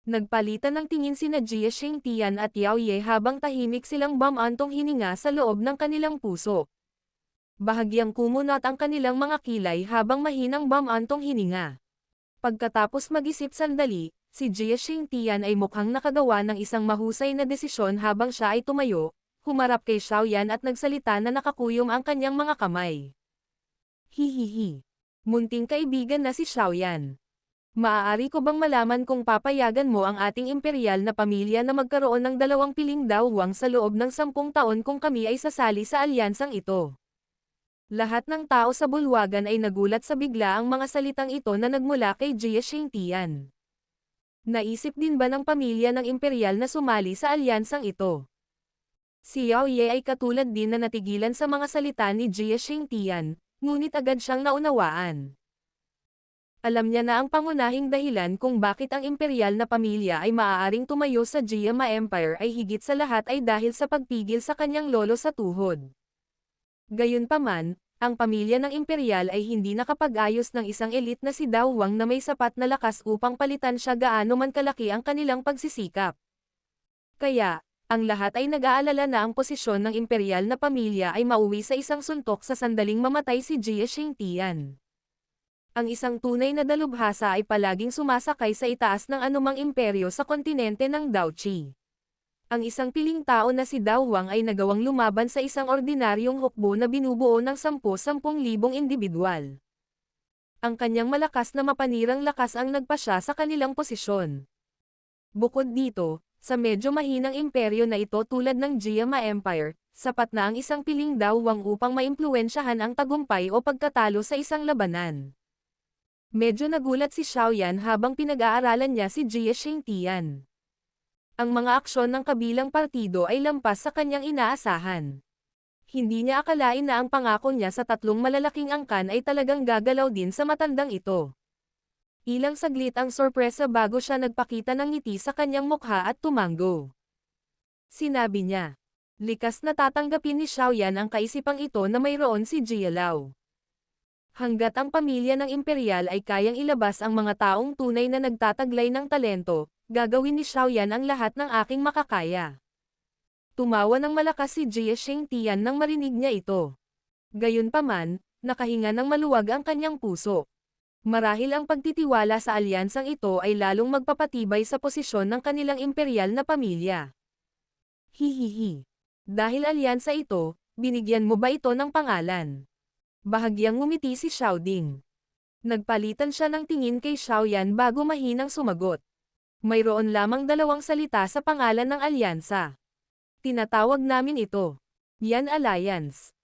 Nagpalitan ng tingin sina Jie Xingtian at Yao Ye habang tahimik silang bumantong hininga sa loob ng kanilang puso. Bahagyang kumunat ang kanilang mga kilay habang mahinang bumantong hininga. Pagkatapos mag-isip sandali, si Jie Xingtian ay mukhang nakagawa ng isang mahusay na desisyon habang siya ay tumayo, humarap kay Xiaoyan at nagsalita na nakakuyom ang kanyang mga kamay. Hihihi. Munting kaibigan na si Xiaoyan. Maaari ko bang malaman kung papayagan mo ang ating imperial na pamilya na magkaroon ng 2 piling dawang sa loob ng 10 taon kung kami ay sasali sa alyansang ito? Lahat ng tao sa bulwagan ay nagulat sa bigla ang mga salitang ito na nagmula kay Jie Xingtian. Naisip din ba ng pamilya ng imperial na sumali sa alyansang ito? Si Yao Ye ay katulad din na natigilan sa mga salita ni Jie Xingtian, ngunit agad siyang naunawaan. Alam niya na ang pangunahing dahilan kung bakit ang imperial na pamilya ay maaaring tumayo sa Jiama Empire ay higit sa lahat ay dahil sa pagpigil sa kanyang lolo sa tuhod. Gayunpaman, ang pamilya ng imperial ay hindi nakapag-ayos ng isang elite na si Dao Huang na may sapat na lakas upang palitan siya gaano man kalaki ang kanilang pagsisikap. Kaya, ang lahat ay nag-aalala na ang posisyon ng imperial na pamilya ay mauwi sa isang suntok sa sandaling mamatay si Jie Xingtian. Ang isang tunay na dalubhasa ay palaging sumasakay sa itaas ng anumang imperyo sa kontinente ng Daoqi. Ang isang piling tao na si Dao Huang ay nagawang lumaban sa isang ordinaryong hukbo na binubuo ng 10,000 individual. Ang kanyang malakas na mapanirang lakas ang nagpasya sa kanilang posisyon. Bukod dito, sa medyo mahinang imperyo na ito tulad ng Jiama Empire, sapat na ang isang piling Dao Huang upang maimpluwensyahan ang tagumpay o pagkatalo sa isang labanan. Medyo nagulat si Xiaoyan habang pinag-aaralan niya si Jie Xingtian. Ang mga aksyon ng kabilang partido ay lampas sa kanyang inaasahan. Hindi niya akalain na ang pangako niya sa 3 malalaking angkan ay talagang gagalaw din sa matandang ito. Ilang saglit ang sorpresa bago siya nagpakita ng ngiti sa kanyang mukha at tumanggo. Sinabi niya. Likas na tatanggapin ni Xiaoyan ang kaisipang ito na mayroon si Jie Lao. Hanggat ang pamilya ng imperial ay kayang ilabas ang mga taong tunay na nagtataglay ng talento, gagawin ni Xiaoyan ang lahat ng aking makakaya. Tumawa ng malakas si Jie Xingtian nang marinig niya ito. Gayunpaman, nakahinga ng maluwag ang kanyang puso. Marahil ang pagtitiwala sa alyansang ito ay lalong magpapatibay sa posisyon ng kanilang imperial na pamilya. Hihihi. Dahil alyansa ito, binigyan mo ba ito ng pangalan? Bahagyang ngumiti si Xiaoding. Nagpalitan siya ng tingin kay Xiaoyan bago mahinang sumagot. Mayroon lamang 2 salita sa pangalan ng alyansa. Tinatawag namin ito. Yan Alliance.